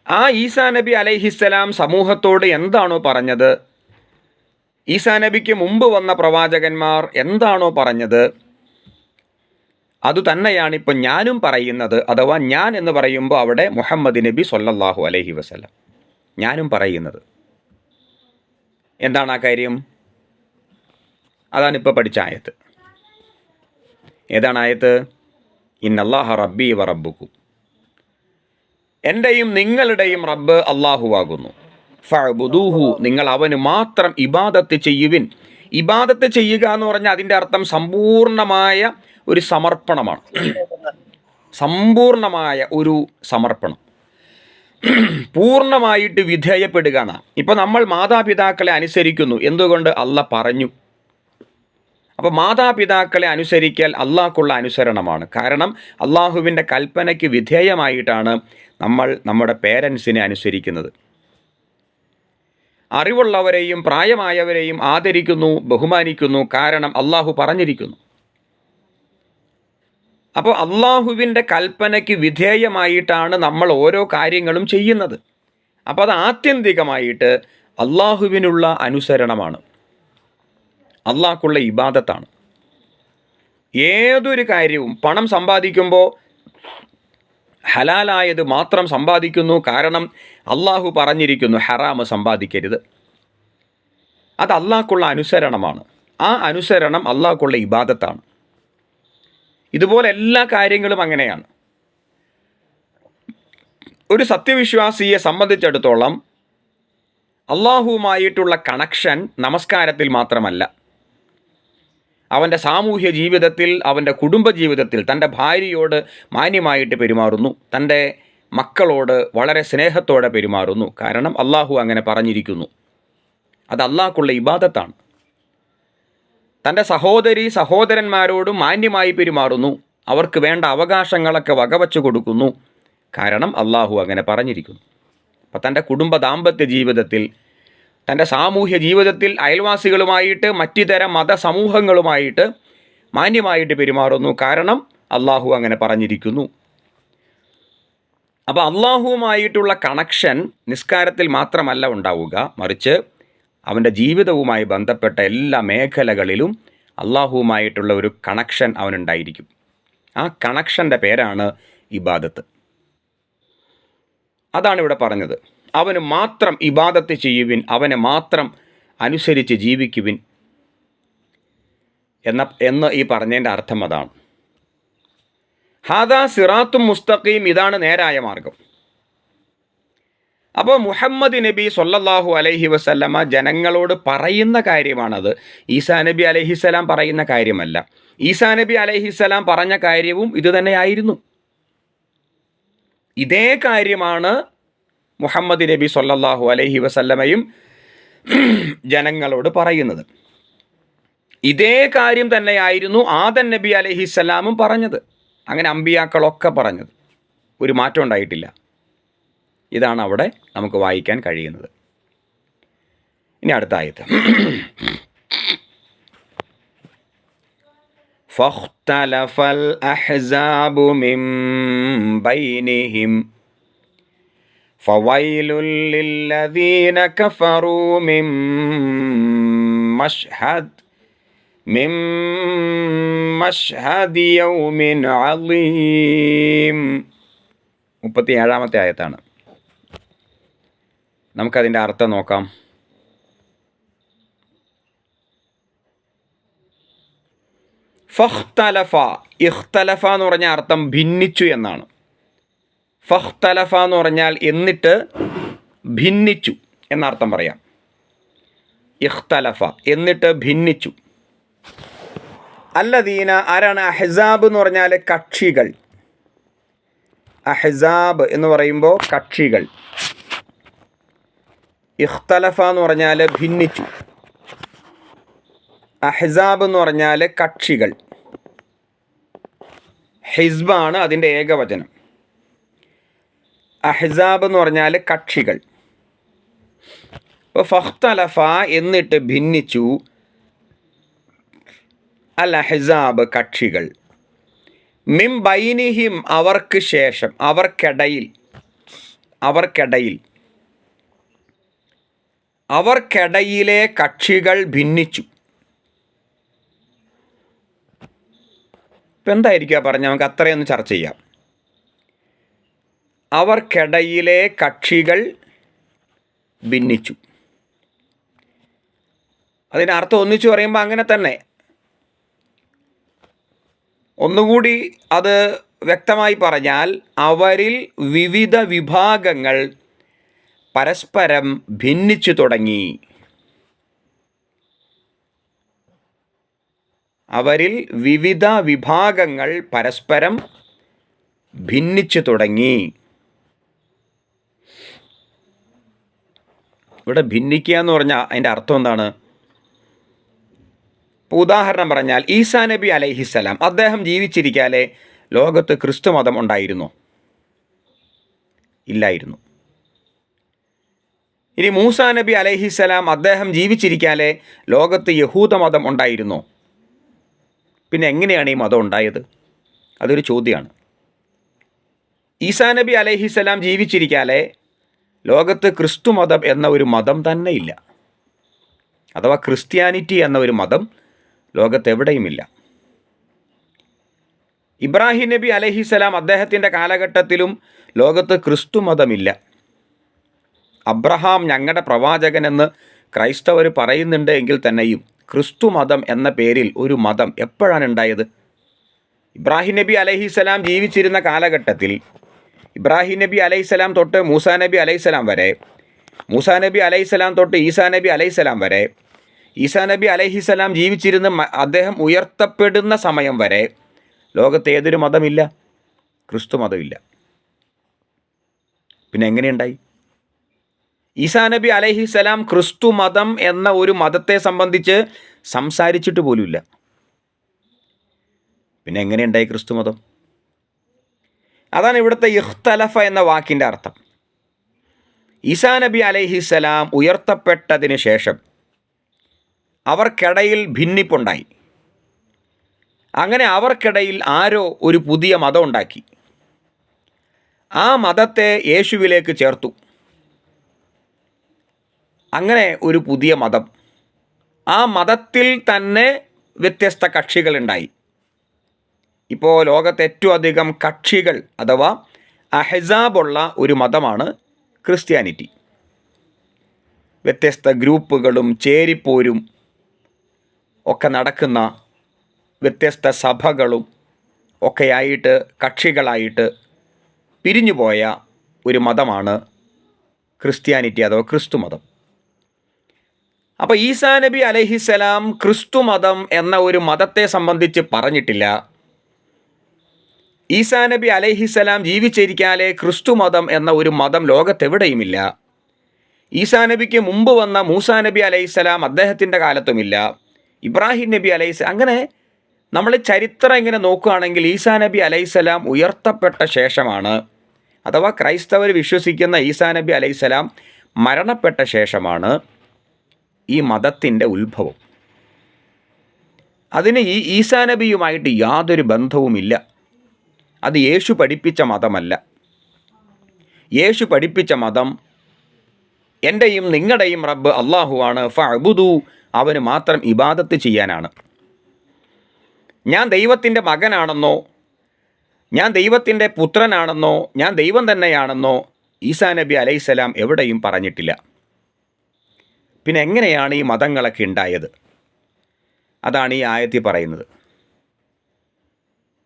ആ ഈസാ നബി അലൈഹിസ്സലാം സമൂഹത്തോട് എന്താണോ പറഞ്ഞത്, ഈസാ നബിക്ക് മുമ്പ് വന്ന പ്രവാചകന്മാർ എന്താണോ പറഞ്ഞത്, അതുതന്നെയാണ് ഇപ്പം ഞാനും പറയുന്നത്. അഥവാ ഞാൻ എന്ന് പറയുമ്പോൾ അവിടെ മുഹമ്മദ് നബി സ്വല്ലല്ലാഹു അലൈഹി വസല്ലം ഞാനും പറയുന്നത്. എന്താണ് ആ കാര്യം? അതാണിപ്പോൾ പഠിച്ച ആയത്ത്. ഏതാണ് ആയത്ത്? ഇന്നല്ലാഹ റബ്ബി വ റബ്ബുക്കും, എൻ്റെയും നിങ്ങളുടെയും റബ്ബ് അള്ളാഹുവാകുന്നു. ഫഅ്ബുദൂഹു, നിങ്ങൾ അവന് മാത്രം ഇബാദത്ത് ചെയ്യുവിൻ. ഇബാദത്ത് ചെയ്യുക എന്ന് പറഞ്ഞാൽ അതിൻ്റെ അർത്ഥം സമ്പൂർണമായ ഒരു സമർപ്പണമാണ്. സമ്പൂർണമായ ഒരു സമർപ്പണം, പൂർണ്ണമായിട്ട് വിധേയപ്പെടുക എന്നാണ്. ഇപ്പോൾ നമ്മൾ മാതാപിതാക്കളെ അനുസരിക്കുന്നു. എന്തുകൊണ്ട്? അള്ളാഹ് പറഞ്ഞു. അപ്പോൾ മാതാപിതാക്കളെ അനുസരിക്കൽ അള്ളാഹ്ക്കുള്ള അനുസരണമാണ്. കാരണം അള്ളാഹുവിൻ്റെ കൽപ്പനയ്ക്ക് വിധേയമായിട്ടാണ് നമ്മൾ നമ്മുടെ പേരൻസിനെ അനുസരിക്കുന്നത്. അറിവുള്ളവരെയും പ്രായമായവരെയും ആദരിക്കുന്നു, ബഹുമാനിക്കുന്നു. കാരണം അള്ളാഹു പറഞ്ഞിരിക്കുന്നു. അപ്പോൾ അള്ളാഹുവിൻ്റെ കൽപ്പനയ്ക്ക് വിധേയമായിട്ടാണ് നമ്മൾ ഓരോ കാര്യങ്ങളും ചെയ്യുന്നത്. അപ്പോൾ അത് ആത്യന്തികമായിട്ട് അള്ളാഹുവിനുള്ള അനുസരണമാണ്, അള്ളാഹ്ക്കുള്ള ഇബാദത്താണ്. ഏതൊരു കാര്യവും പണം സമ്പാദിക്കുമ്പോൾ ഹലാലായത് മാത്രം സമ്പാദിക്കുന്നു. കാരണം അള്ളാഹു പറഞ്ഞിരിക്കുന്നു ഹറാമ് സമ്പാദിക്കരുത്. അത് അള്ളാഹ്ക്കുള്ള അനുസരണമാണ്. ആ അനുസരണം അള്ളാഹ്ക്കുള്ള ഇബാദത്താണ്. ഇതുപോലെ എല്ലാ കാര്യങ്ങളും അങ്ങനെയാണ്. ഒരു സത്യവിശ്വാസിയെ സംബന്ധിച്ചിടത്തോളം അള്ളാഹുവുമായിട്ടുള്ള കണക്ഷൻ നമസ്കാരത്തിൽ മാത്രമല്ല, അവൻ്റെ സാമൂഹ്യ ജീവിതത്തിൽ, അവൻ്റെ കുടുംബജീവിതത്തിൽ തൻ്റെ ഭാര്യയോട് മാന്യമായിട്ട് പെരുമാറുന്നു, തൻ്റെ മക്കളോട് വളരെ സ്നേഹത്തോടെ പെരുമാറുന്നു. കാരണം അള്ളാഹു അങ്ങനെ പറഞ്ഞിരിക്കുന്നു. അത് അള്ളാഹ്ക്കുള്ള ഇബാദത്താണ്. തൻ്റെ സഹോദരന്മാരോടും മാന്യമായി പെരുമാറുന്നു, അവർക്ക് വേണ്ട അവകാശങ്ങളൊക്കെ വകവച്ചു കൊടുക്കുന്നു. കാരണം അള്ളാഹു അങ്ങനെ പറഞ്ഞിരിക്കുന്നു. അപ്പം തൻ്റെ കുടുംബ ദാമ്പത്യ ജീവിതത്തിൽ, തൻ്റെ സാമൂഹ്യ ജീവിതത്തിൽ അയൽവാസികളുമായിട്ട്, മറ്റിതര മതസമൂഹങ്ങളുമായിട്ട് മാന്യമായിട്ട് പെരുമാറുന്നു. കാരണം അള്ളാഹു അങ്ങനെ പറഞ്ഞിരിക്കുന്നു. അപ്പോൾ അള്ളാഹുവുമായിട്ടുള്ള കണക്ഷൻ നിസ്കാരത്തിൽ മാത്രമല്ല ഉണ്ടാവുക, മറിച്ച് അവൻ്റെ ജീവിതവുമായി ബന്ധപ്പെട്ട എല്ലാ മേഖലകളിലും അള്ളാഹുവുമായിട്ടുള്ള ഒരു കണക്ഷൻ അവനുണ്ടായിരിക്കും. ആ കണക്ഷൻ്റെ പേരാണ് ഇബാദത്ത്. അതാണ് ഇവിടെ പറഞ്ഞത്. അവന് മാത്രം ഇബാദത്ത് ചെയ്യുവിൻ, അവനെ മാത്രം അനുസരിച്ച് ജീവിക്കുവിൻ എന്ന് ഈ പറഞ്ഞതിൻ്റെ അർത്ഥം അതാണ്. ഹാദാ സിറാത്തും മുസ്തഖീം, ഇതാണ് നേരായ മാർഗം. അപ്പോൾ മുഹമ്മദ് നബി സ്വല്ലല്ലാഹു അലൈഹി വസല്ലമ ജനങ്ങളോട് പറയുന്ന കാര്യമാണത്. ഈസാ നബി അലൈഹിസ്സലാം പറയുന്ന കാര്യമല്ല. ഈസാ നബി അലൈഹിസ്സലാം പറഞ്ഞ കാര്യവും ഇതുതന്നെയായിരുന്നു. ഇതേ കാര്യമാണ് മുഹമ്മദ് നബി സ്വല്ലല്ലാഹു അലൈഹി വസല്ലമയും ജനങ്ങളോട് പറയുന്നത്. ഇതേ കാര്യം തന്നെയായിരുന്നു ആദം നബി അലൈഹിസ്സലാമും പറഞ്ഞത്. അങ്ങനെ അമ്പിയാക്കളൊക്കെ പറഞ്ഞത്. ഒരു മാറ്റം ഉണ്ടായിട്ടില്ല. ഇതാണ് അവിടെ നമുക്ക് വായിക്കാൻ കഴിയുന്നത്. ഇനി അടുത്ത ആയത്ത്. ഫഖ്തലഫൽ അഹ്സാബു മിൻ ബൈനിഹിം ഫവൈലുൽ ലില്ലദീന കഫറൂ മിൻ മശ്ഹദി യൗമിൻ അളീം. 37-ാമത്തെ ആയത്താണ്. നമുക്കതിൻ്റെ അർത്ഥം നോക്കാം. ഫഖ്തലഫ, ഇഖ്തലഫ എന്ന് പറഞ്ഞ അർത്ഥം ഭിന്നിച്ചു എന്നാണ്. ഫഖ്തലഫ എന്ന് പറഞ്ഞാൽ എന്നിട്ട് ഭിന്നിച്ചു എന്നർത്ഥം പറയാം. ഇഖ്തലഫ എന്നിട്ട് ഭിന്നിച്ചു. അല്ലദീന, ആരാണ്? അഹ്സാബ് എന്ന് പറഞ്ഞാൽ കക്ഷികൾ. അഹ്സാബ് എന്ന് പറയുമ്പോൾ കക്ഷികൾ. ഇഖ്തലഫ എന്ന് പറഞ്ഞാൽ ഭിന്നിച്ചു. അഹ്സാബ് എന്ന് പറഞ്ഞാൽ കക്ഷികൾ. ഹിസ്ബാണ് അതിൻ്റെ ഏകവചനം. അഹ്സാബ് എന്ന് പറഞ്ഞാൽ കക്ഷികൾ. അപ്പോൾ ഫഖ്തലഫ എന്നിട്ട് ഭിന്നിച്ചു, അൽ അഹ്സാബ് കക്ഷികൾ, മിൻ ബൈനിഹിം അവർക്ക് ശേഷം, അവർക്കിടയിലെ കക്ഷികൾ ഭിന്നിച്ചു. ഇപ്പം എന്തായിരിക്കുക പറഞ്ഞാൽ നമുക്ക് അത്രയൊന്ന് ചർച്ച ചെയ്യാം. അവർക്കിടയിലെ കക്ഷികൾ ഭിന്നിച്ചു. അതിനർത്ഥം ഒന്നിച്ചു പറയുമ്പോൾ അങ്ങനെ തന്നെ. ഒന്നുകൂടി അത് വ്യക്തമായി പറഞ്ഞാൽ അവരിൽ വിവിധ വിഭാഗങ്ങൾ പരസ്പരം ഭിന്നിച്ചു തുടങ്ങി. അവരിൽ വിവിധ വിഭാഗങ്ങൾ പരസ്പരം ഭിന്നിച്ചു തുടങ്ങി. ഇവിടെ ഭിന്നിക്കുക എന്ന് പറഞ്ഞാൽ അതിൻ്റെ അർത്ഥം എന്താണ്? ഉദാഹരണം പറഞ്ഞാൽ ഈസാ നബി അലൈഹിസ്സലാം അദ്ദേഹം ജീവിച്ചിരിക്കാതെ ലോകത്ത് ക്രിസ്തു മതം ഉണ്ടായിരുന്നോ? ഇല്ലായിരുന്നു. ഇനി മൂസാ നബി അലൈഹിസ്സലാം അദ്ദേഹം ജീവിച്ചിരിക്കാതെ ലോകത്ത് യഹൂദ മതം ഉണ്ടായിരുന്നോ? പിന്നെ എങ്ങനെയാണ് ഈ മതം ഉണ്ടായത്? അതൊരു ചോദ്യമാണ്. ഈസാ നബി അലൈഹിസ്സലാം ജീവിച്ചിരിക്കാതെ ലോകത്ത് ക്രിസ്തു മതം എന്ന ഒരു മതം തന്നെ ഇല്ല. അഥവാ ക്രിസ്ത്യാനിറ്റി എന്ന ഒരു മതം ലോകത്തെവിടെയുമില്ല. ഇബ്രാഹിം നബി അലൈഹിസ്സലാം അദ്ദേഹത്തിൻ്റെ കാലഘട്ടത്തിലും ലോകത്ത് ക്രിസ്തു മതമില്ല. അബ്രഹാം ഞങ്ങളുടെ പ്രവാചകൻ എന്ന് ക്രൈസ്തവർ പറയുന്നുണ്ട് എങ്കിൽ തന്നെയും ക്രിസ്തു മതം എന്ന പേരിൽ ഒരു മതം എപ്പോഴാണ് ഉണ്ടായത്? ഇബ്രാഹിം നബി അലൈഹിസ്സലാം ജീവിച്ചിരുന്ന കാലഘട്ടത്തിൽ ഇബ്രാഹിം നബി അലൈഹിസ്സലാം തൊട്ട് മൂസാ നബി അലൈഹിസ്സലാം വരെ, മൂസാ നബി അലൈഹിസ്സലാം തൊട്ട് ഈസാ നബി അലൈഹിസ്സലാം വരെ, ഈസാ നബി അലൈഹിസ്സലാം ജീവിച്ചിരുന്ന അദ്ദേഹം ഉയർത്തപ്പെടുന്ന സമയം വരെ ലോകത്ത് ഏതൊരു മതമില്ല? ക്രിസ്തു മതമില്ല. പിന്നെ എങ്ങനെയുണ്ടായി? ഈസാ നബി അലൈഹിസ്സലാം ക്രിസ്തു മതം എന്ന ഒരു മതത്തെ സംബന്ധിച്ച് സംസാരിച്ചിട്ട് പോലുമില്ല. പിന്നെ എങ്ങനെയുണ്ടായി ക്രിസ്തു മതം? അതാണ് ഇവിടുത്തെ ഇഖ്തലഫ എന്ന വാക്കിൻ്റെ അർത്ഥം. ഈസാ നബി അലൈഹിസ്സലാം ഉയർത്തപ്പെട്ടതിന് ശേഷം അവർക്കിടയിൽ ഭിന്നിപ്പുണ്ടായി. അങ്ങനെ അവർക്കിടയിൽ ആരോ ഒരു പുതിയ മതം ഉണ്ടാക്കി. ആ മതത്തെ യേശുവിലേക്ക് ചേർത്തു. അങ്ങനെ ഒരു പുതിയ മതം, ആ മതത്തിൽ തന്നെ വ്യത്യസ്ത കക്ഷികളുണ്ടായി. ഇപ്പോൾ ലോകത്ത് ഏറ്റവും അധികം കക്ഷികൾ അഥവാ അഹ്സാബുള്ള ഒരു മതമാണ് ക്രിസ്ത്യാനിറ്റി. വ്യത്യസ്ത ഗ്രൂപ്പുകളും ചേരിപ്പോരും ഒക്കെ നടക്കുന്ന വ്യത്യസ്ത സഭകളും ഒക്കെയായിട്ട് കക്ഷികളായിട്ട് പിരിഞ്ഞുപോയ ഒരു മതമാണ് ക്രിസ്ത്യാനിറ്റി അഥവാ ക്രിസ്തു മതം. അപ്പോൾ ഈസാ നബി അലൈഹിസ്സലാം ക്രിസ്തു മതം എന്ന ഒരു മതത്തെ സംബന്ധിച്ച് പറഞ്ഞിട്ടില്ല. ഈസാ നബി അലൈഹിസ്സലാം ജീവിച്ചിരിക്കാതെ ക്രിസ്തു മതം എന്ന ഒരു മതം ലോകത്തെവിടെയുമില്ല. ഈസാ നബിക്ക് മുമ്പ് വന്ന മൂസാ നബി അലൈഹിസ്സലാം അദ്ദേഹത്തിൻ്റെ കാലത്തുമില്ല. ഇബ്രാഹിം നബി അലൈഹിസ്സലാം, അങ്ങനെ നമ്മൾ ചരിത്രം ഇങ്ങനെ നോക്കുകയാണെങ്കിൽ ഈസാ നബി അലൈഹിസ്സലാം ഉയർത്തപ്പെട്ട ശേഷമാണ്, അഥവാ ക്രൈസ്തവർ വിശ്വസിക്കുന്ന ഈസാ നബി അലൈഹിസ്സലാം മരണപ്പെട്ട ശേഷമാണ് ഈ മതത്തിൻ്റെ ഉത്ഭവം. അതിന് ഈ ഈസാ നബിയുമായിട്ട് യാതൊരു ബന്ധവുമില്ല. അത് യേശു പഠിപ്പിച്ച മതമല്ല. യേശു പഠിപ്പിച്ച മതം എൻ്റെയും നിങ്ങളുടെയും റബ്ബ് അള്ളാഹുവാണ്, ഫഅ്ബുദു, അവന് മാത്രം ഇബാദത്ത് ചെയ്യാനാണ്. ഞാൻ ദൈവത്തിൻ്റെ മകനാണെന്നോ ഞാൻ ദൈവത്തിൻ്റെ പുത്രനാണെന്നോ ഞാൻ ദൈവം തന്നെയാണെന്നോ ഈസാ നബി അലൈഹിസ്സലാം എവിടെയും പറഞ്ഞിട്ടില്ല. പിന്നെ എങ്ങനെയാണ് ഈ മതങ്ങളൊക്കെ ഉണ്ടായത്? അതാണ് ഈ ആയത്തിൽ പറയുന്നത്.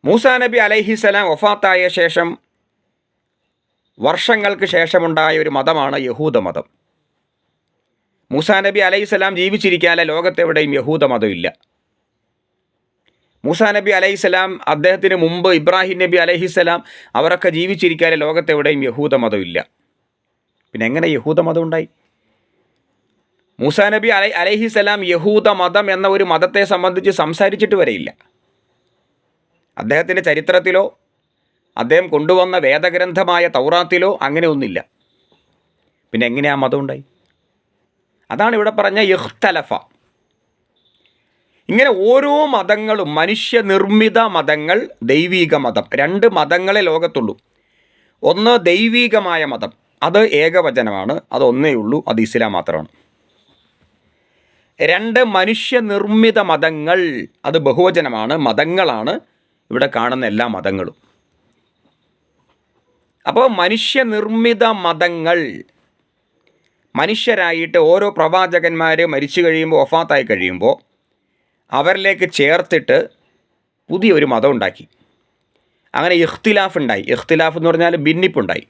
മൂസാ നബി അലൈഹിസ്സലാം വഫാത്തായ ശേഷം വർഷങ്ങൾക്ക് ശേഷമുണ്ടായ ഒരു മതമാണ് യഹൂദ മതം. മൂസാ നബി അലൈഹിസ്സലാം ജീവിച്ചിരിക്കാതെ ലോകത്തെവിടെയും യഹൂദ മതമില്ല. മൂസാ നബി അലൈഹിസ്സലാം അദ്ദേഹത്തിന് മുമ്പ് ഇബ്രാഹിം നബി അലൈഹിസ്സലാം അവരൊക്കെ ജീവിച്ചിരിക്കാതെ ലോകത്തെവിടെയും യഹൂദ മതമില്ല. പിന്നെ എങ്ങനെ യഹൂദ മതം ഉണ്ടായി? മൂസാ നബി അലൈഹിസ്സലാം യഹൂദ മതം എന്ന ഒരു മതത്തെ സംബന്ധിച്ച് സംസാരിച്ചിട്ട് വരെയില്ല. അദ്ദേഹത്തിൻ്റെ ചരിത്രത്തിലോ അദ്ദേഹം കൊണ്ടുവന്ന വേദഗ്രന്ഥമായ തൗറാത്തിലോ അങ്ങനെ ഒന്നില്ല. പിന്നെ എങ്ങനെയാ മതം ഉണ്ടായി? അതാണ് ഇവിടെ പറഞ്ഞ ഇഖ്തലഫ. ഇങ്ങനെ ഓരോ മതങ്ങളും മനുഷ്യനിർമ്മിത മതങ്ങൾ, ദൈവീക മതം, രണ്ട് മതങ്ങളെ ലോകത്തുള്ളൂ. ഒന്ന് ദൈവീകമായ മതം, അത് ഏകവചനമാണ്, അത് ഒന്നേ ഉള്ളൂ, അത് ഇസ്ലാം മാത്രമാണ്. രണ്ട് മനുഷ്യനിർമ്മിത മതങ്ങൾ, അത് ബഹുവചനമാണ്, മതങ്ങളാണ് ഇവിടെ കാണുന്ന എല്ലാ മതങ്ങളും. അപ്പോൾ മനുഷ്യനിർമ്മിത മതങ്ങൾ, മനുഷ്യരായിട്ട് ഓരോ പ്രവാചകന്മാർ മരിച്ചു കഴിയുമ്പോൾ, വഫാത്തായി കഴിയുമ്പോൾ അവരിലേക്ക് ചേർത്തിട്ട് പുതിയൊരു മതം ഉണ്ടാക്കി. അങ്ങനെ ഇഖ്തിലാഫ് ഉണ്ടായി. ഇഖ്തിലാഫ് എന്ന് പറഞ്ഞാൽ ഭിന്നിപ്പുണ്ടായി.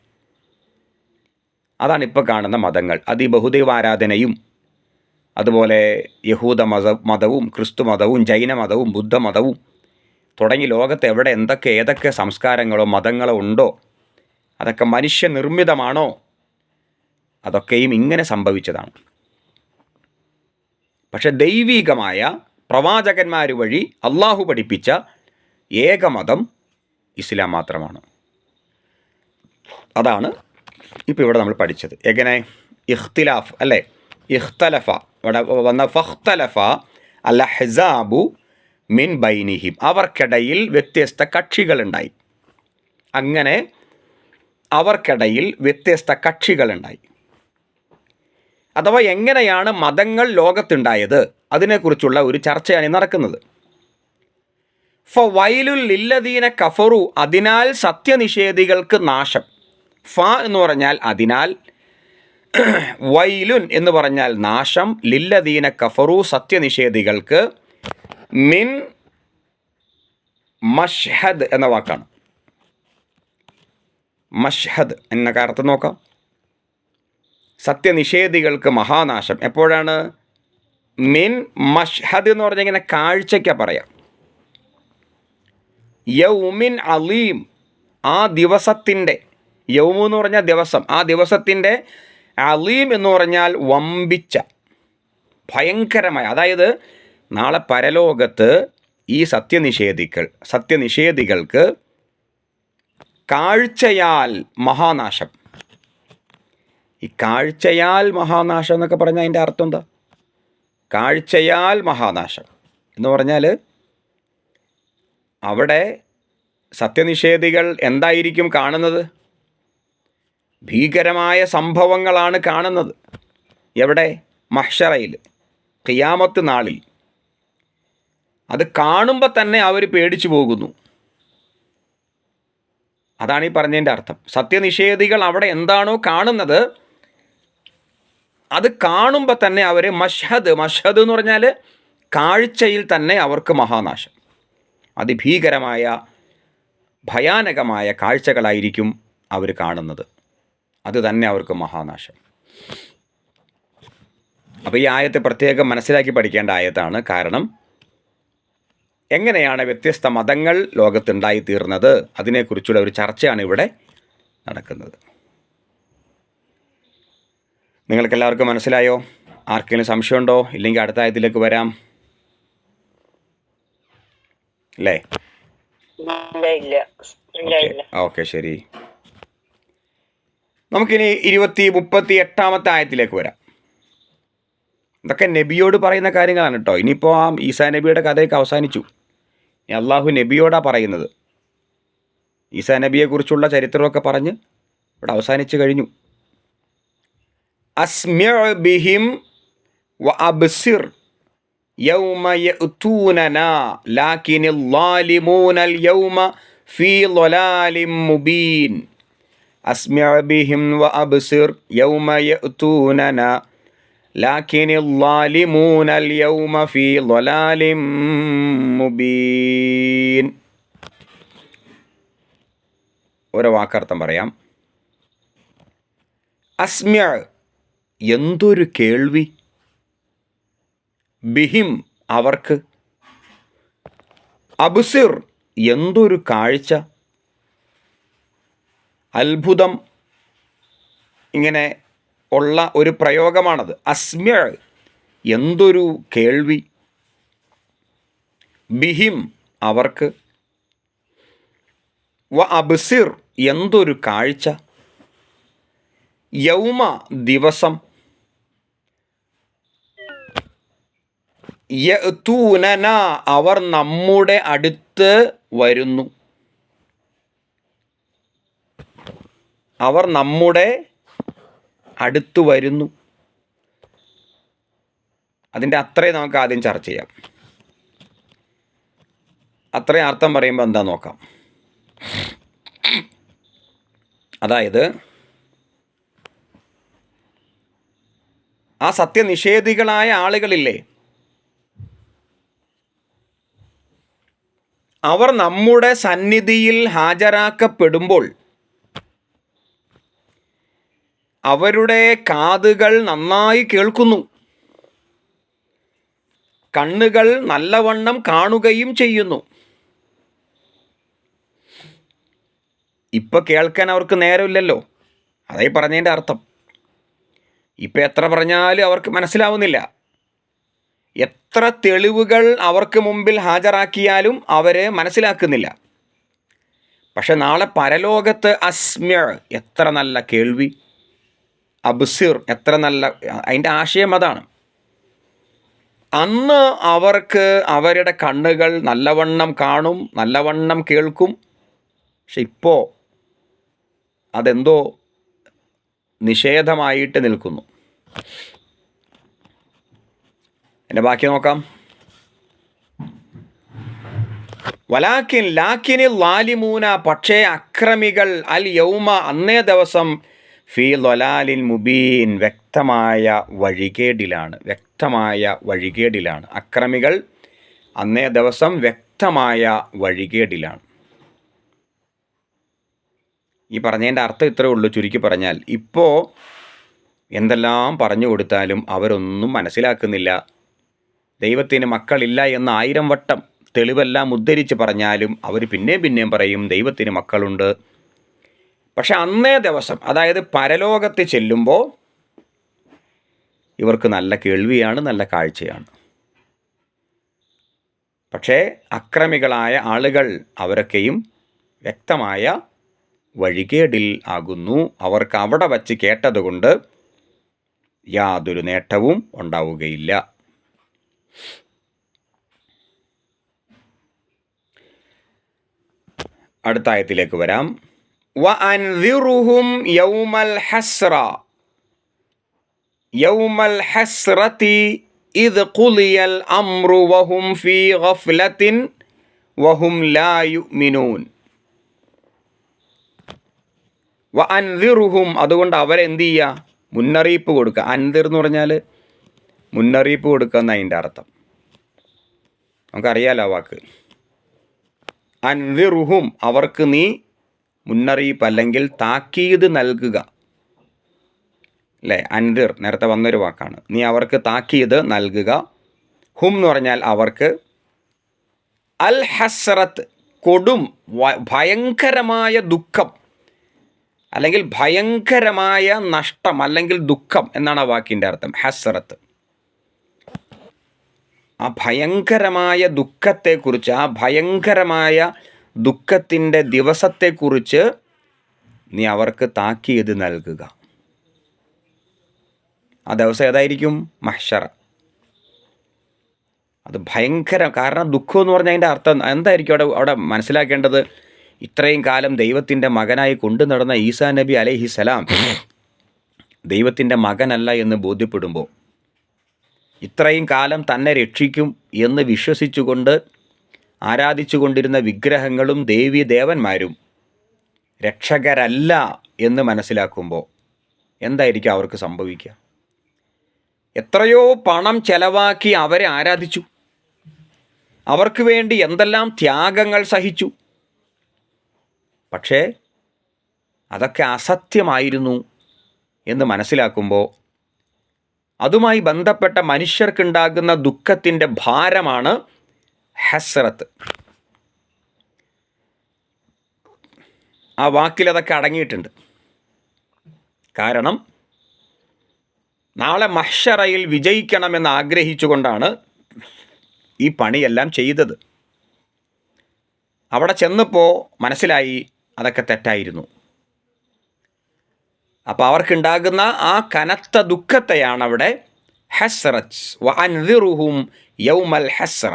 അതാണ് ഇപ്പോൾ കാണുന്ന മതങ്ങൾ. അത് ഈ ബഹുദൈവാരാധനയും അതുപോലെ യഹൂദ മതവും ക്രിസ്തു മതവും ജൈന മതവും ബുദ്ധമതവും തുടങ്ങി ലോകത്ത് എവിടെ ഏതൊക്കെ സംസ്കാരങ്ങളോ മതങ്ങളോ ഉണ്ടോ അതൊക്കെ മനുഷ്യനിർമ്മിതമാണോ? അതൊക്കെയും ഇങ്ങനെ സംഭവിച്ചതാണ്. പക്ഷെ ദൈവീകമായ പ്രവാചകന്മാർ വഴി അള്ളാഹു പഠിപ്പിച്ച ഏകമതം ഇസ്ലാം മാത്രമാണ്. അതാണ് ഇപ്പോൾ ഇവിടെ നമ്മൾ പഠിച്ചത്. എങ്ങനെ ഇഖ്തിലാഫ് അല്ലേ? ഇഖ്തലഫ ഇവിടെ വന്ന ഫഖ്തലഫ അൽ അഹ്സാബു മിൻ ബൈനിഹിം, അവർക്കിടയിൽ വ്യത്യസ്ത കക്ഷികളുണ്ടായി. അങ്ങനെ അവർക്കിടയിൽ വ്യത്യസ്ത കക്ഷികളുണ്ടായി. അഥവാ എങ്ങനെയാണ് മതങ്ങൾ ലോകത്തുണ്ടായത് അതിനെക്കുറിച്ചുള്ള ഒരു ചർച്ചയാണ് നടക്കുന്നത്. വൈലുൽ ലില്ലദീന കഫറു, അതിനാൽ സത്യനിഷേധികൾക്ക് നാശം. എന്ന് പറഞ്ഞാൽ അതിനാൽ, വൈലുൻ എന്ന് പറഞ്ഞാൽ നാശം, ലില്ലദീന കഫറു സത്യനിഷേധികൾക്ക്, മിൻ മഷ്ഹദ് എന്ന വാക്കാണ്. മഷ്ഹദ് എന്നൊക്കെ അർത്ഥം നോക്കാം. സത്യനിഷേധികൾക്ക് മഹാനാശം. എപ്പോഴാണ്? മിൻ മഷ്ഹദ് എന്ന് പറഞ്ഞാൽ ഇങ്ങനെ കാഴ്ചയ്ക്കാണ് പറയാം. യൗമിൻ അലീം, ആ ദിവസത്തിൻ്റെ, യൗമു എന്ന് പറഞ്ഞാൽ ദിവസം, ആ ദിവസത്തിൻ്റെ, അലീം എന്ന് പറഞ്ഞാൽ വമ്പിച്ച, ഭയങ്കരമായ. അതായത് നാളെ പരലോകത്ത് ഈ സത്യനിഷേധികൾക്ക് കാഴ്ചയാൽ മഹാനാശം. ഈ കാഴ്ചയാൽ മഹാനാശം എന്നൊക്കെ പറഞ്ഞാൽ അതിൻ്റെ അർത്ഥം എന്താ? കാഴ്ചയാൽ മഹാനാശം എന്ന് പറഞ്ഞാൽ അവിടെ സത്യനിഷേധികൾ എന്തായിരിക്കും കാണുന്നത്? ഭീകരമായ സംഭവങ്ങളാണ് കാണുന്നത്. എവിടെ? മഹ്ശറയിൽ, ഖിയാമത്ത് നാളിൽ. അത് കാണുമ്പോൾ തന്നെ അവർ പേടിച്ചു പോകുന്നു. അതാണ് ഈ പറഞ്ഞതിൻ്റെ അർത്ഥം. സത്യനിഷേധികൾ അവിടെ എന്താണോ കാണുന്നത് അത് കാണുമ്പോൾ തന്നെ അവർ മഷ്ഹദ് എന്ന് പറഞ്ഞാൽ കാഴ്ചയിൽ തന്നെ അവർക്ക് മഹാനാശം. അതിഭീകരമായ ഭയാനകമായ കാഴ്ചകളായിരിക്കും അവർ കാണുന്നത്. അത് തന്നെ അവർക്ക് മഹാനാശം. അപ്പോൾ ഈ ആയത്തെ പ്രത്യേകം മനസ്സിലാക്കി പഠിക്കേണ്ട ആയത്താണ്. കാരണം എങ്ങനെയാണ് വ്യത്യസ്ത മതങ്ങൾ ലോകത്തുണ്ടായിത്തീർന്നത്, അതിനെക്കുറിച്ചുള്ള ഒരു ചർച്ചയാണ് ഇവിടെ നടക്കുന്നത്. നിങ്ങൾക്കെല്ലാവർക്കും മനസ്സിലായോ? ആർക്കെങ്കിലും സംശയമുണ്ടോ? ഇല്ലെങ്കിൽ അടുത്ത ആയത്തിലേക്ക് വരാം അല്ലേ? ഓക്കെ, ശരി. നമുക്കിനി 38 ആയത്തിലേക്ക് വരാം. ഇതൊക്കെ നബിയോട് പറയുന്ന കാര്യങ്ങളാണ് കേട്ടോ. ഇനിയിപ്പോൾ ആ ഈസാ നബിയുടെ കഥയൊക്കെ അവസാനിച്ചു. ഇനി അള്ളാഹു നബിയോടാണ് പറയുന്നത്. ഈസാ നബിയെക്കുറിച്ചുള്ള ചരിത്രമൊക്കെ പറഞ്ഞ് ഇവിടെ അവസാനിച്ച് കഴിഞ്ഞു. അസ്മിഉ ബിഹിം വ അബ്സിർ യൗമ യഅ്തൂനനാ ലാകിനിൽ ളാലിമൂനൽ യൗമ ഫീ ളലാലിം മുബീൻ. അസ്മിഉ ബിഹിം വ അബ്സിർ യൗമ യഅ്തൂനനാ ലാകിനിൽ ളാലിമൂനൽ യൗമ ഫീ ളലാലിം മുബീൻ. ഓരോ വാക്കർത്ഥം പറയാം. അസ്മിഉ, എന്തൊരു കേൾവി, ബിഹിം, അവർക്ക്, അബ്സിർ, എന്തൊരു കാഴ്ച, അത്ഭുതം, ഇങ്ങനെ ഉള്ള ഒരു പ്രയോഗമാണത്. അസ്മിഉ, എന്തൊരു കേൾവി, ബിഹിം, അവർക്ക്, വ അബ്സിർ, എന്തൊരു കാഴ്ച, യൗമ, ദിവസം, യഅ്തൂനന, അവർ നമ്മുടെ അടുത്ത് വരുന്നു. അവർ നമ്മുടെ അടുത്ത് വരുന്നു. അതിൻ്റെ അത്രയും നമുക്ക് ആദ്യം ചർച്ച ചെയ്യാം. അത്രയും അർത്ഥം പറയുമ്പോൾ എന്താ നോക്കാം. അതായത് ആ സത്യനിഷേധികളായ ആളുകളില്ലേ, അവർ നമ്മുടെ സന്നിധിയിൽ ഹാജരാക്കപ്പെടുമ്പോൾ അവരുടെ കാതുകൾ നന്നായി കേൾക്കുന്നു, കണ്ണുകൾ നല്ലവണ്ണം കാണുകയും ചെയ്യുന്നു. ഇപ്പം കേൾക്കാൻ അവർക്ക് നേരമില്ലല്ലോ. അതായി പറഞ്ഞതിൻ്റെ അർത്ഥം. ഇപ്പം എത്ര പറഞ്ഞാലും അവർക്ക് മനസ്സിലാവുന്നില്ല. എത്ര തെളിവുകൾ അവർക്ക് മുമ്പിൽ ഹാജരാക്കിയാലും അവർ മനസ്സിലാക്കുന്നില്ല. പക്ഷെ നാളെ പരലോകത്ത് അസ്മിഉ, എത്ര നല്ല കേൾവി, അബ്സിർ, എത്ര നല്ല, അതിൻ്റെ ആശയം അതാണ്. അന്ന് അവർക്ക് അവരുടെ കണ്ണുകൾ നല്ലവണ്ണം കാണും, നല്ലവണ്ണം കേൾക്കും. പക്ഷെ ഇപ്പോൾ അതെന്തോ നിഷേധമായിട്ട് നിൽക്കുന്നു. എൻ്റെ ബാക്കി നോക്കാം. ലാക്കിനി ലാലിമൂന, പക്ഷേ അക്രമികൾ അൽ യൗമ അന്നേ ദിവസം ഫീ ലൊലാലിൻ മുബീൻ, വ്യക്തമായ വഴികേടിലാണ്. അക്രമികൾ അന്നേ ദിവസം വ്യക്തമായ വഴികേടിലാണ്. ഈ പറഞ്ഞതിൻ്റെ അർത്ഥം ഇത്രയേ ഉള്ളൂ. ചുരുക്കി പറഞ്ഞാൽ, ഇപ്പോൾ എന്തെല്ലാം പറഞ്ഞു കൊടുത്താലും അവരൊന്നും മനസ്സിലാക്കുന്നില്ല. ദൈവത്തിന് മക്കളില്ല എന്ന് 1000 വട്ടം തെളിവെല്ലാം ഉദ്ധരിച്ച് പറഞ്ഞാലും അവർ പിന്നെയും പറയും ദൈവത്തിന് മക്കളുണ്ട്. പക്ഷെ അന്നേ ദിവസം, അതായത് പരലോകത്ത് ചെല്ലുമ്പോൾ ഇവർക്ക് നല്ല കേൾവിയാണ്, നല്ല കാഴ്ചയാണ്. പക്ഷേ അക്രമികളായ ആളുകൾ അവരൊക്കെയും വ്യക്തമായ വഴികേടിൽ ആകുന്നു. അവർക്ക് അവിടെ വച്ച് കേട്ടതുകൊണ്ട് യാതൊരു നേട്ടവും ഉണ്ടാവുകയില്ല. അടുത്ത ആയത്തിലേക്ക് വരാം. വഅൻദിറുഹും യൗമൽ ഹസ്റതി ഇദ് ഖുളിയൽ അംറു വഹും ഫീ ഗഫ്ലത്തിൻ വഹും ലാ യുഅ്മിനൂൻ. വഅൻദിറുഹും, അതുകൊണ്ട് അവരെന്ത് ചെയ്യുക? മുന്നറിയിപ്പ് കൊടുക്കുക. അൻദിർ എന്ന് പറഞ്ഞാൽ മുന്നറിയിപ്പ് കൊടുക്കുക എന്നതിൻ്റെ അതിൻ്റെ അർത്ഥം. നമുക്കറിയാലോ ആ വാക്ക്. അൻദിറുഹും, അവർക്ക് നീ മുന്നറിയിപ്പ് അല്ലെങ്കിൽ താക്കീത് നൽകുക. അല്ലേ? അൻദിർ നേരത്തെ വന്നൊരു വാക്കാണ്. നീ അവർക്ക് താക്കീത് നൽകുക. ഹും എന്ന് പറഞ്ഞാൽ അവർക്ക്. അൽ ഹസ്രത്ത്, കൊടും ഭയങ്കരമായ ദുഃഖം അല്ലെങ്കിൽ ഭയങ്കരമായ നഷ്ടം അല്ലെങ്കിൽ ദുഃഖം എന്നാണ് ആ വാക്കിൻ്റെ അർത്ഥം. ഹസ്രത്ത്, ആ ഭയങ്കരമായ ദുഃഖത്തെക്കുറിച്ച്, ആ ഭയങ്കരമായ ദുഃഖത്തിൻ്റെ ദിവസത്തെക്കുറിച്ച് നീ അവർക്ക് താക്കീത് നൽകുക. ആ ദിവസം ഏതായിരിക്കും? മഹ്ശറ. അത് ഭയങ്കരം. കാരണം ദുഃഖം എന്ന് പറഞ്ഞാൽ അതിൻ്റെ അർത്ഥം എന്തായിരിക്കും അവിടെ മനസ്സിലാക്കേണ്ടത്? ഇത്രയും കാലം ദൈവത്തിൻ്റെ മകനായി കൊണ്ടു നടന്ന ഈസാ നബി അലൈഹിസ്സലാം ദൈവത്തിൻ്റെ മകനല്ല എന്ന് ബോധ്യപ്പെടുമ്പോൾ, ഇത്രയും കാലം തന്നെ രക്ഷിക്കും എന്ന് വിശ്വസിച്ചുകൊണ്ട് ആരാധിച്ചു കൊണ്ടിരുന്ന വിഗ്രഹങ്ങളും ദേവന്മാരും രക്ഷകരല്ല എന്ന് മനസ്സിലാക്കുമ്പോൾ എന്തായിരിക്കും അവർക്ക് സംഭവിക്കുക? എത്രയോ പണം ചെലവാക്കി അവരെ ആരാധിച്ചു, അവർക്ക് വേണ്ടി എന്തെല്ലാം ത്യാഗങ്ങൾ സഹിച്ചു. പക്ഷേ അതൊക്കെ അസത്യമായിരുന്നു എന്ന് മനസ്സിലാക്കുമ്പോൾ അതുമായി ബന്ധപ്പെട്ട മനുഷ്യർക്കുണ്ടാകുന്ന ദുഃഖത്തിൻ്റെ ഭാരമാണ് ഹസ്രത്ത്. ആ വാക്കിലതൊക്കെ അടങ്ങിയിട്ടുണ്ട്. കാരണം നാളെ മഹ്ശറയിൽ വിജയിക്കണമെന്ന് ആഗ്രഹിച്ചുകൊണ്ടാണ് ഈ പണിയെല്ലാം ചെയ്തത്. അവിടെ ചെന്നപ്പോൾ മനസ്സിലായി അതൊക്കെ തെറ്റായിരുന്നു. അപ്പോൾ അവർക്കുണ്ടാകുന്ന ആ കനത്ത ദുഃഖത്തെയാണ് അവിടെ ഹസ്റത്ത്. വഅൻദിറുഹും യൗമൽ ഹസ്റ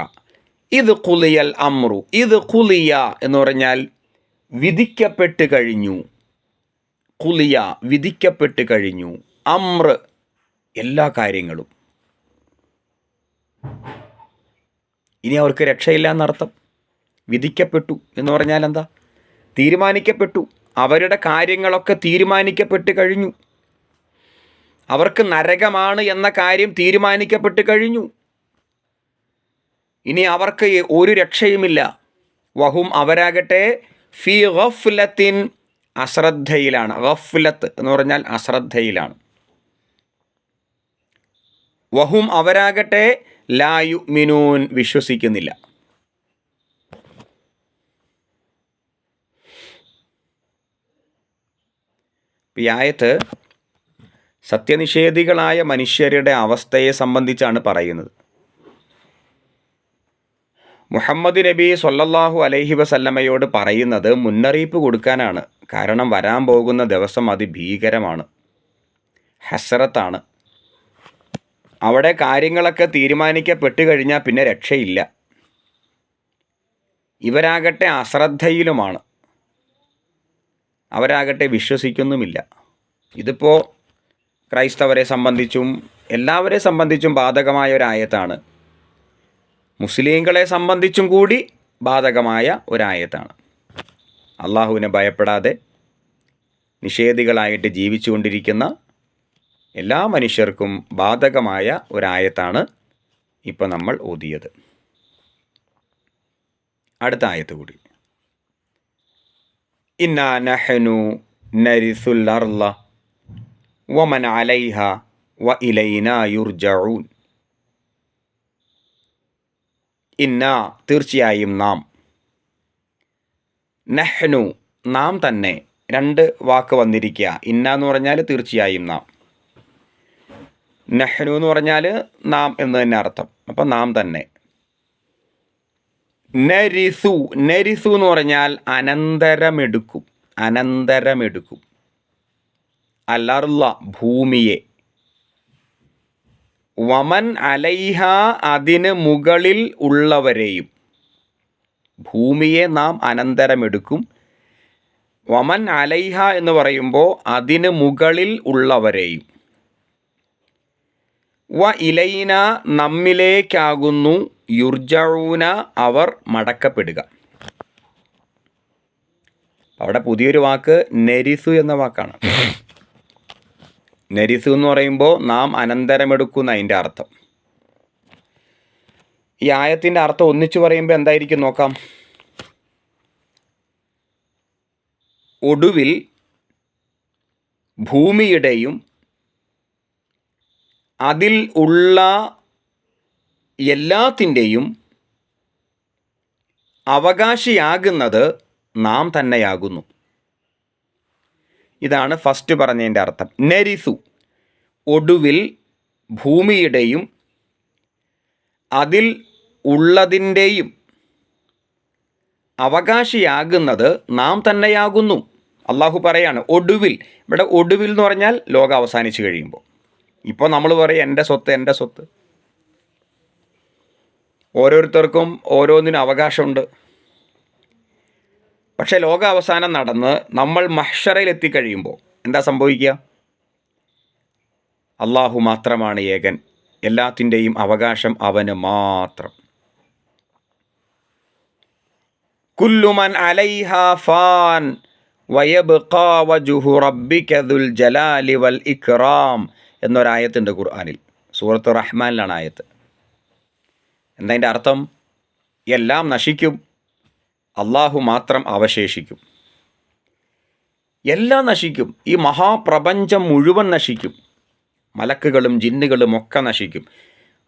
ഇത് ഖുളിയൽ അംറു. ഇത് ഖുളിയ എന്ന് പറഞ്ഞാൽ വിധിക്കപ്പെട്ട് കഴിഞ്ഞു. ഖുളിയ വിധിക്കപ്പെട്ട് കഴിഞ്ഞു. അമ്ര എല്ലാ കാര്യങ്ങളും. ഇനി അവർക്ക് രക്ഷയില്ല എന്നർത്ഥം. വിധിക്കപ്പെട്ടു എന്ന് പറഞ്ഞാൽ എന്താ? തീരുമാനിക്കപ്പെട്ടു. അവരുടെ കാര്യങ്ങളൊക്കെ തീരുമാനിക്കപ്പെട്ട് കഴിഞ്ഞു. അവർക്ക് നരകമാണ് എന്ന കാര്യം തീരുമാനിക്കപ്പെട്ട് കഴിഞ്ഞു. ഇനി അവർക്ക് ഒരു രക്ഷയുമില്ല. വഹും അവരാകട്ടെ ഫീ ഗഫ്ലത്തിൻ അശ്രദ്ധയിലാണ്. ഗഫ്ലത്ത് എന്ന് പറഞ്ഞാൽ അശ്രദ്ധയിലാണ്. വഹും അവരാകട്ടെ ലാ യുഅ്മിനൂൻ വിശ്വസിക്കുന്നില്ല. ഈ ആയത്ത് സത്യനിഷേധികളായ മനുഷ്യരുടെ അവസ്ഥയെ സംബന്ധിച്ചാണ് പറയുന്നത്. മുഹമ്മദ് നബി സ്വല്ലല്ലാഹു അലൈഹി വസല്ലമയോട് പറയുന്നത് മുന്നറിയിപ്പ് കൊടുക്കാനാണ്. കാരണം വരാൻ പോകുന്ന ദിവസം അതിഭീകരമാണ്, ഹസ്രത്താണ്. അവിടെ കാര്യങ്ങളൊക്കെ തീരുമാനിക്കപ്പെട്ട് കഴിഞ്ഞാൽ പിന്നെ രക്ഷയില്ല. ഇവരാകട്ടെ അശ്രദ്ധയിലുമാണ്, അവരാകട്ടെ വിശ്വസിക്കുന്നുമില്ല. ഇതിപ്പോൾ ക്രൈസ്തവരെ സംബന്ധിച്ചും എല്ലാവരെ സംബന്ധിച്ചും ബാധകമായ ഒരായത്താണ്. മുസ്ലിങ്ങളെ സംബന്ധിച്ചും കൂടി ബാധകമായ ഒരായത്താണ്. അള്ളാഹുവിനെ ഭയപ്പെടാതെ നിഷേധികളായിട്ട് ജീവിച്ചുകൊണ്ടിരിക്കുന്ന എല്ലാ മനുഷ്യർക്കും ബാധകമായ ഒരായത്താണ് ഇപ്പം നമ്മൾ ഓതിയത്. അടുത്ത ആയത്ത് കൂടി. ഇന്നാ നഹ്നു നരിസുൽ അർള വമൻ അലൈഹ വ ഇലൈനാ യുർജഊൻ. ഇന്നാ തീർച്ചയായും നാം, നഹ്നു നാം തന്നെ, രണ്ട് വാക്ക് വന്നിരിക്കുക. ഇന്ന എന്ന് പറഞ്ഞാൽ തീർച്ചയായും നാം, നഹ്നു എന്ന് പറഞ്ഞാൽ നാം എന്ന് തന്നെ അർത്ഥം. അപ്പം നാം തന്നെ. നരിസു, നരിസു എന്ന് പറഞ്ഞാൽ അനന്തരമെടുക്കും, അനന്തരമെടുക്കും. അലർള ഭൂമിയെ, വമൻ അലൈഹ അതിന് മുകളിൽ ഉള്ളവരെയും, ഭൂമിയെ നാം അനന്തരമെടുക്കും. വമൻ അലൈഹ എന്ന് പറയുമ്പോൾ അതിന് മുകളിൽ ഉള്ളവരെയും. വ ഇലൈന നമ്മിലേക്കാകുന്നു, യുർജഊന അവർ മടക്കപ്പെടുക. അവിടെ പുതിയൊരു വാക്ക് നരിസു എന്ന വാക്കാണ്. നരിസു എന്ന് പറയുമ്പോൾ നാം അനന്തരമെടുക്കുന്ന അതിൻ്റെ അർത്ഥം. ഈ ആയത്തിൻ്റെ അർത്ഥം ഒന്നിച്ചു പറയുമ്പോൾ എന്തായിരിക്കും നോക്കാം. ഒടുവിൽ ഭൂമിയുടെയും അതിൽ ഉള്ള എല്ലാത്തിൻ്റെയും അവകാശിയാകുന്നത് നാം തന്നെയാകുന്നു. ഇതാണ് ഫസ്റ്റ് പറഞ്ഞതിൻ്റെ അർത്ഥം. നരിസു ഒടുവിൽ ഭൂമിയുടെയും അതിൽ ഉള്ളതിൻ്റെയും അവകാശിയാകുന്നത് നാം തന്നെയാകുന്നു. അള്ളാഹു പറയാണ് ഒടുവിൽ. ഇവിടെ ഒടുവിൽ എന്ന് പറഞ്ഞാൽ ലോകം അവസാനിച്ച് കഴിയുമ്പോൾ. ഇപ്പോൾ നമ്മൾ പറയും എൻ്റെ സ്വത്ത്, എൻ്റെ സ്വത്ത്. ഓരോരുത്തർക്കും ഓരോന്നിനും അവകാശമുണ്ട്. പക്ഷേ ലോകാവസാനം നടന്ന് നമ്മൾ മഹ്ശറയിൽ എത്തിക്കഴിയുമ്പോൾ എന്താ സംഭവിക്കുക? അള്ളാഹു മാത്രമാണ് ഏകൻ, എല്ലാത്തിൻ്റെയും അവകാശം അവന് മാത്രം. കുല്ലുമൻ അലൈഹ ഫാൻ വയബ്ഖാ വജ്ഹു റബ്ബിക ദുൽ ജലാലി വൽ ഇക്റാം എന്നൊരായത്തുണ്ട് ഖുർആനിൽ. സൂറത്ത് റഹ്മാനിലാണ് ആയത്ത്. എന്താ അതിൻ്റെ അർത്ഥം? എല്ലാം നശിക്കും, അള്ളാഹു മാത്രം അവശേഷിക്കും. എല്ലാം നശിക്കും. ഈ മഹാപ്രപഞ്ചം മുഴുവൻ നശിക്കും. മലക്കുകളും ജിന്നുകളും ഒക്കെ നശിക്കും.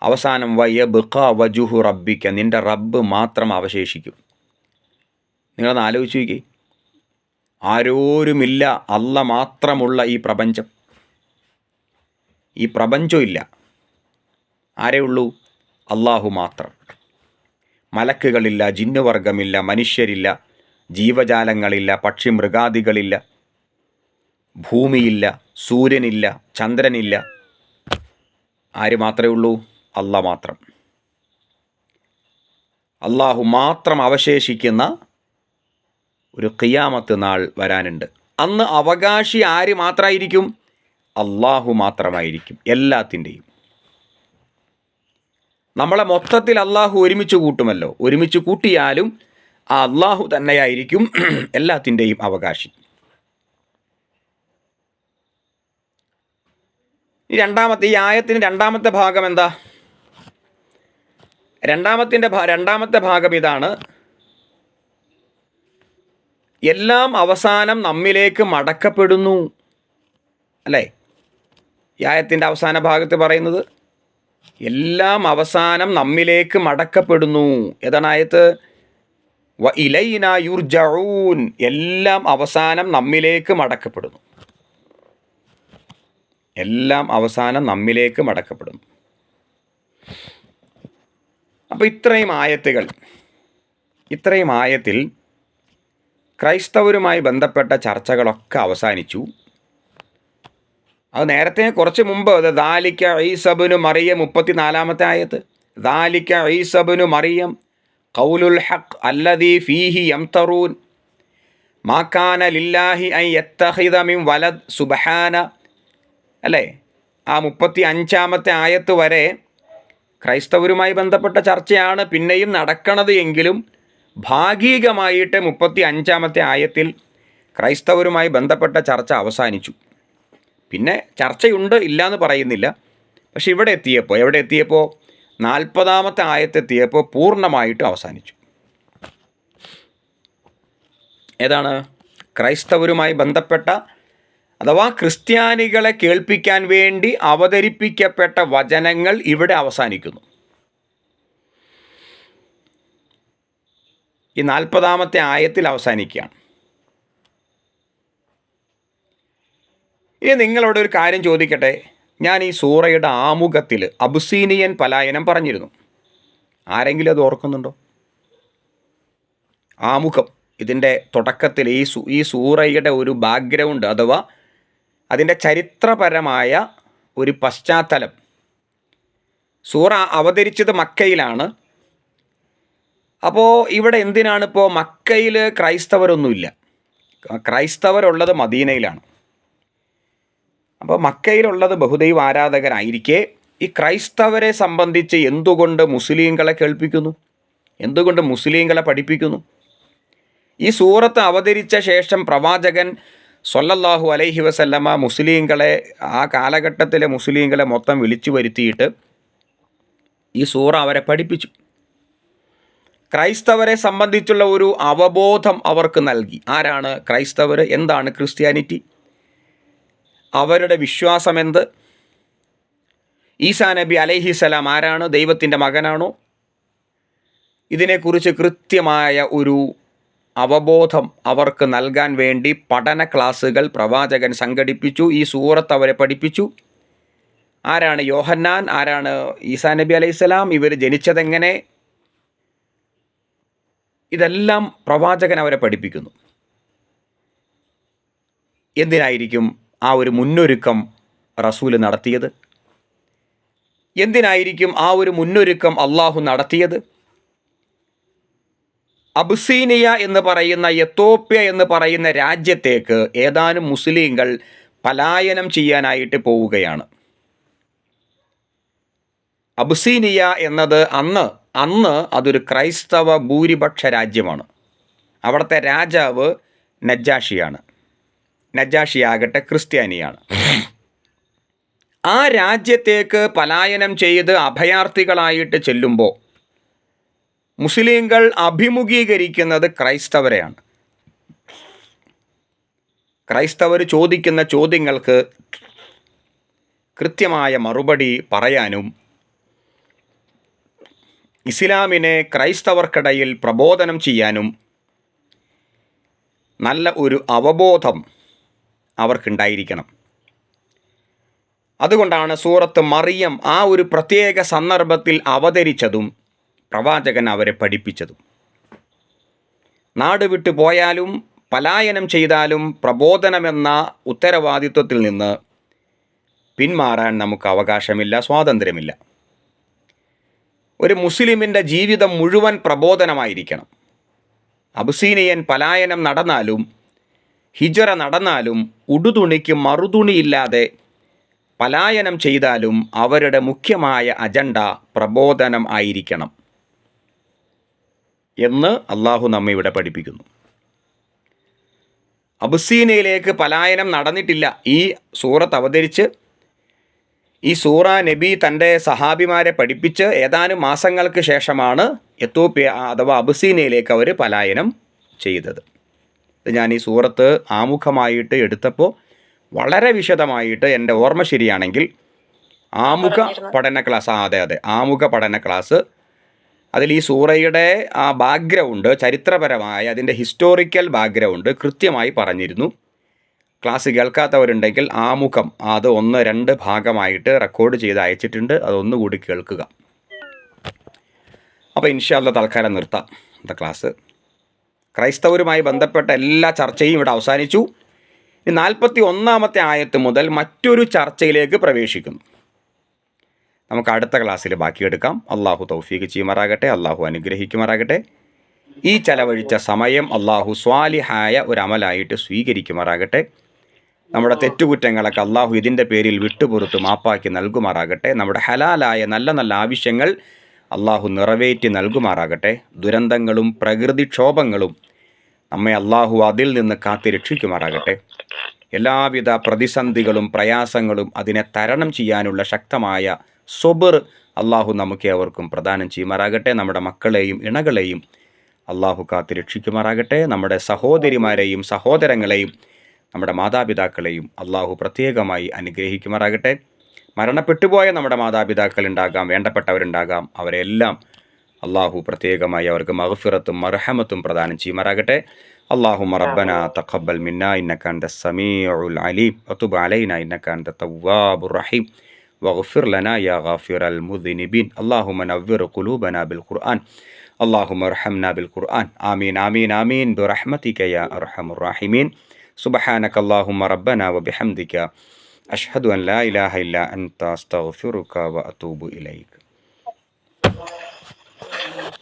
അവസാനം വയബ്ഖാ വജ്ഹു റബ്ബിക, നിൻ്റെ റബ്ബ് മാത്രം അവശേഷിക്കും. നിങ്ങളൊന്ന് ആലോചിച്ച് നോക്കി. ആരോരുമില്ല, അല്ല മാത്രമുള്ള ഈ പ്രപഞ്ചം. ഈ പ്രപഞ്ചമില്ല. ആരേ ഉള്ളൂ? അള്ളാഹു മാത്രം. മലക്കുകളില്ല, ജിന്നുവർഗമില്ല, മനുഷ്യരില്ല, ജീവജാലങ്ങളില്ല, പക്ഷി മൃഗാദികളില്ല, ഭൂമിയില്ല, സൂര്യനില്ല, ചന്ദ്രനില്ല. ആര് മാത്രമേ ഉള്ളൂ? അല്ലാ മാത്രം. അള്ളാഹു മാത്രം അവശേഷിക്കുന്ന ഒരു ഖിയാമത്ത് നാൾ വരാനുണ്ട്. അന്ന് അവകാശി ആര് മാത്രമായിരിക്കും? അള്ളാഹു മാത്രമായിരിക്കും എല്ലാത്തിൻ്റെയും. നമ്മളെ മൊത്തത്തിൽ അള്ളാഹു ഒരുമിച്ച് കൂട്ടുമല്ലോ. ഒരുമിച്ച് കൂട്ടിയാലും ആ അള്ളാഹു തന്നെയായിരിക്കും എല്ലാത്തിൻ്റെയും അവകാശി. ഈ ആയത്തിന് രണ്ടാമത്തെ ഭാഗം എന്താ? രണ്ടാമത്തെ ഭാഗം ഇതാണ്. എല്ലാം അവസാനം നമ്മിലേക്ക് മടക്കപ്പെടുന്നു, അല്ലേ? ഈ ആയത്തിൻ്റെ അവസാന ഭാഗത്ത് പറയുന്നത് എല്ലാം അവസാനം നമ്മിലേക്ക് മടക്കപ്പെടുന്നു. ഏതാണ് ആയത്ത്? വ ഇലൈന യുർജഊൻ, എല്ലാം അവസാനം നമ്മിലേക്ക് മടക്കപ്പെടുന്നു. എല്ലാം അവസാനം നമ്മിലേക്ക് മടക്കപ്പെടുന്നു. അപ്പോൾ ഇത്രയും ആയത്തിൽ ക്രൈസ്തവരുമായി ബന്ധപ്പെട്ട ചർച്ചകളൊക്കെ അവസാനിച്ചു. അത് നേരത്തെ കുറച്ച് മുമ്പ് ദാലിക ഈസബ്നു മറിയം 34-ാമത്തെ ആയത്ത്. ദാലിക ഈസബ്നു മറിയം ഖൗലുൽ ഹഖ് അല്ലദീ ഫീഹി യംതറൂൻ മാ കാന ലില്ലാഹി അൻ യത്തഖിദ മിൻ വലദ് സുബ്ഹാന, അല്ലേ? ആ 35-ാമത്തെ ആയത്ത് വരെ ക്രൈസ്തവരുമായി ബന്ധപ്പെട്ട ചർച്ചയാണ് പിന്നെയും നടക്കണത് എങ്കിലും ഭാഗികമായിട്ട് 35-ാമത്തെ ആയത്തിൽ ക്രൈസ്തവരുമായി ബന്ധപ്പെട്ട ചർച്ച അവസാനിച്ചു. പിന്നെ ചർച്ചയുണ്ട്, ഇല്ല എന്ന് പറയുന്നില്ല. പക്ഷെ എവിടെ എത്തിയപ്പോൾ 40-ാമത്തെ ആയത്തെത്തിയപ്പോൾ പൂർണ്ണമായിട്ടും അവസാനിച്ചു. ഏതാണ്? ക്രൈസ്തവരുമായി ബന്ധപ്പെട്ട അഥവാ ക്രിസ്ത്യാനികളെ കേൾപ്പിക്കാൻ വേണ്ടി അവതരിപ്പിക്കപ്പെട്ട വചനങ്ങൾ ഇവിടെ അവസാനിക്കുന്നു. ഈ 40-ാമത്തെ ആയത്തിൽ അവസാനിക്കുകയാണ്. ഇനി നിങ്ങളോട് ഒരു കാര്യം ചോദിക്കട്ടെ. ഞാൻ ഈ സൂറയുടെ ആമുഖത്തിൽ അബുസീനിയൻ പലായനം പറഞ്ഞിരുന്നു. ആരെങ്കിലും അത് ഓർക്കുന്നുണ്ടോ? ആമുഖം, ഇതിൻ്റെ തുടക്കത്തിൽ ഈ സൂറയുടെ ഒരു ബാക്ക്ഗ്രൗണ്ട് അഥവാ അതിൻ്റെ ചരിത്രപരമായ ഒരു പശ്ചാത്തലം. സൂറ അവതരിച്ചത് മക്കയിലാണ്. അപ്പോൾ ഇവിടെ എന്തിനാണിപ്പോൾ മക്കയിൽ ക്രൈസ്തവരൊന്നുമില്ല, ക്രൈസ്തവരുള്ളത് മദീനയിലാണ്. അപ്പോൾ മക്കയിലുള്ളത് ബഹുദൈവ ആരാധകരായിരിക്കെ ഈ ക്രൈസ്തവരെ സംബന്ധിച്ച് എന്തുകൊണ്ട് മുസ്ലിങ്ങളെ കേൾപ്പിക്കുന്നു, എന്തുകൊണ്ട് മുസ്ലിങ്ങളെ പഠിപ്പിക്കുന്നു? ഈ സൂറത്ത് അവതരിച്ച ശേഷം പ്രവാചകൻ സ്വല്ലല്ലാഹു അലൈഹി വസല്ലമ മുസ്ലിങ്ങളെ, ആ കാലഘട്ടത്തിലെ മുസ്ലിങ്ങളെ മൊത്തം വിളിച്ചു വരുത്തിയിട്ട് ഈ സൂറ അവരെ പഠിപ്പിച്ചു. ക്രൈസ്തവരെ സംബന്ധിച്ചുള്ള ഒരു അവബോധം അവർക്ക് നൽകി. ആരാണ് ക്രൈസ്തവർ? എന്താണ് ക്രിസ്ത്യാനിറ്റി? അവരുടെ വിശ്വാസം എന്ത്? ഈസാ നബി അലൈഹിസ്സലാം ആരാണ്? ദൈവത്തിൻ്റെ മകനാണോ? ഇതിനെക്കുറിച്ച് കൃത്യമായ ഒരു അവബോധം അവർക്ക് നൽകാൻ വേണ്ടി പഠന ക്ലാസ്സുകൾ പ്രവാചകൻ സംഘടിപ്പിച്ചു. ഈ സൂറത്ത് അവരെ പഠിപ്പിച്ചു. ആരാണ് യോഹന്നാൻ? ആരാണ് ഈസാ നബി അലൈഹിസ്സലാം? ഇവർ ജനിച്ചതെങ്ങനെ? ഇതെല്ലാം പ്രവാചകൻ അവരെ പഠിപ്പിക്കുന്നു. എന്തിനായിരിക്കും ആ ഒരു മുന്നൊരുക്കം റസൂൽ നടത്തിയത്? എന്തിനായിരിക്കും ആ ഒരു മുന്നൊരുക്കം അള്ളാഹു നടത്തിയത്? അബുസീനിയ എന്ന് പറയുന്ന, എത്തോപ്യ എന്ന് പറയുന്ന രാജ്യത്തേക്ക് ഏതാനും മുസ്ലിങ്ങൾ പലായനം ചെയ്യാനായിട്ട് പോവുകയാണ്. അബുസീനിയ എന്നത് അന്ന് അതൊരു ക്രൈസ്തവ ഭൂരിപക്ഷ രാജ്യമാണ്. അവിടുത്തെ രാജാവ് നജ്ജാഷിയാണ്. നജ്ജാഷിയാകട്ടെ ക്രിസ്ത്യാനിയാണ്. ആ രാജ്യത്തേക്ക് പലായനം ചെയ്ത് അഭയാർത്ഥികളായിട്ട് ചെല്ലുമ്പോൾ മുസ്ലിങ്ങൾ അഭിമുഖീകരിക്കുന്നത് ക്രൈസ്തവരെയാണ്. ക്രൈസ്തവർ ചോദിക്കുന്ന ചോദ്യങ്ങൾക്ക് കൃത്യമായ മറുപടി പറയാനും ഇസ്ലാമിനെ ക്രൈസ്തവർക്കിടയിൽ പ്രബോധനം ചെയ്യാനും നല്ല ഒരു അവബോധം അവർക്കുണ്ടായിരിക്കണം. അതുകൊണ്ടാണ് സൂറത്ത് മറിയം ആ ഒരു പ്രത്യേക സന്ദർഭത്തിൽ അവതരിച്ചതും പ്രവാചകൻ അവരെ പഠിപ്പിച്ചതും. നാട് വിട്ടു പോയാലും പലായനം ചെയ്താലും പ്രബോധനമെന്ന ഉത്തരവാദിത്വത്തിൽ നിന്ന് പിന്മാറാൻ നമുക്ക് അവകാശമില്ല, സ്വാതന്ത്ര്യമില്ല. ഒരു മുസ്ലിമിൻ്റെ ജീവിതം മുഴുവൻ പ്രബോധനമായിരിക്കണം. അബുസീനിയൻ പലായനം നടന്നാലും ഹിജറ നടന്നാലും ഉടുതുണിക്ക് മറുതുണിയില്ലാതെ പലായനം ചെയ്താലും അവരുടെ മുഖ്യമായ അജണ്ട പ്രബോധനം ആയിരിക്കണം എന്ന് അള്ളാഹു നമ്മെ ഇവിടെ പഠിപ്പിക്കുന്നു. അബുസീനയിലേക്ക് പലായനം നടന്നിട്ടില്ല. ഈ സൂറത്ത് അവതരിച്ച് ഈ സൂറ നബി തൻ്റെ സഹാബിമാരെ പഠിപ്പിച്ച് ഏതാനും മാസങ്ങൾക്ക് ശേഷമാണ് എത്തോപ്യ അഥവാ അബുസീനയിലേക്ക് അവർ പലായനം ചെയ്തത്. ഇത് ഞാൻ ഈ സൂറത്ത് ആമുഖമായിട്ട് എടുത്തപ്പോൾ വളരെ വിശദമായിട്ട്, എൻ്റെ ഓർമ്മ ശരിയാണെങ്കിൽ ആമുഖ പഠന ക്ലാസ്, അതെ ആമുഖ പഠന ക്ലാസ്, അതിൽ ഈ സൂറയുടെ ആ ബാക്ക്ഗ്രൗണ്ട്, ചരിത്രപരമായ അതിൻ്റെ ഹിസ്റ്റോറിക്കൽ ബാക്ക്ഗ്രൗണ്ട് കൃത്യമായി പറഞ്ഞിരുന്നു. ക്ലാസ് കേൾക്കാത്തവരുണ്ടെങ്കിൽ ആമുഖം അത് 1-2 ഭാഗമായിട്ട് റെക്കോർഡ് ചെയ്ത് അയച്ചിട്ടുണ്ട്. അതൊന്നുകൂടി കേൾക്കുക. അപ്പോൾ ഇൻഷാ അല്ലാഹ് തൽക്കാലം നിർത്താം ഇന്നത്തെ ക്ലാസ്. ക്രൈസ്തവരുമായി ബന്ധപ്പെട്ട എല്ലാ ചർച്ചയും ഇവിടെ അവസാനിച്ചു. ഇനി 41-ാമത്തെ ആയത്ത് മുതൽ മറ്റൊരു ചർച്ചയിലേക്ക് പ്രവേശിക്കുന്നു. നമുക്ക് അടുത്ത ക്ലാസ്സിൽ ബാക്കിയെടുക്കാം. അള്ളാഹു തൗഫീഖ് ചെയ്യുമാറാകട്ടെ, അള്ളാഹു അനുഗ്രഹിക്കുമാറാകട്ടെ. ഈ ചെലവഴിച്ച സമയം അള്ളാഹു സ്വാലിഹായ ഒരു അമലായിട്ട് സ്വീകരിക്കുമാറാകട്ടെ. നമ്മുടെ തെറ്റുകുറ്റങ്ങളൊക്കെ അള്ളാഹു ഇതിൻ്റെ പേരിൽ വിട്ടുപുറത്ത് മാപ്പാക്കി നൽകുമാറാകട്ടെ. നമ്മുടെ ഹലാലായ നല്ല നല്ല ആവശ്യങ്ങൾ അള്ളാഹു നിറവേറ്റി നൽകുമാറാകട്ടെ. ദുരന്തങ്ങളും പ്രകൃതിക്ഷോഭങ്ങളും നമ്മെ അള്ളാഹു അതിൽ നിന്ന് കാത്തി രക്ഷിക്കുമാറാകട്ടെ. എല്ലാവിധ പ്രതിസന്ധികളും പ്രയാസങ്ങളും അതിനെ തരണം ചെയ്യാനുള്ള ശക്തമായ സ്വബർ അള്ളാഹു നമുക്ക് ഏവർക്കും പ്രദാനം ചെയ്യുമാറാകട്ടെ. നമ്മുടെ മക്കളെയും ഇണകളെയും അള്ളാഹു കാത്ത് രക്ഷിക്കുമാറാകട്ടെ. നമ്മുടെ സഹോദരിമാരെയും സഹോദരങ്ങളെയും നമ്മുടെ മാതാപിതാക്കളെയും അള്ളാഹു പ്രത്യേകമായി അനുഗ്രഹിക്കുമാറാകട്ടെ. മരണപ്പെട്ടുപോയ നമ്മുടെ മാതാപിതാക്കൾ ഉണ്ടാകാം, വേണ്ടപ്പെട്ടവരുണ്ടാകാം, അവരെല്ലാം അള്ളാഹു പ്രത്യേകമായി അവർക്ക് മഗ്ഫിറത്തും മർഹമത്തും പ്രദാനം ചെയ്യുമാറാകട്ടെ. اللهم ربنا تقبل منا إنك أنت السميع العليم وتب علينا إنك أنت التواب الرحيم واغفر لنا يا غافر المذنبين. اللهم نور قلوبنا بالقرآن اللهم ارحمنا بالقرآن. آمين آمين آمين برحمتك يا أرحم الراحمين. سبحانك اللهم ربنا وبحمدك أشهد أن لا إله إلا أنت أستغفرك وأتوب إليك.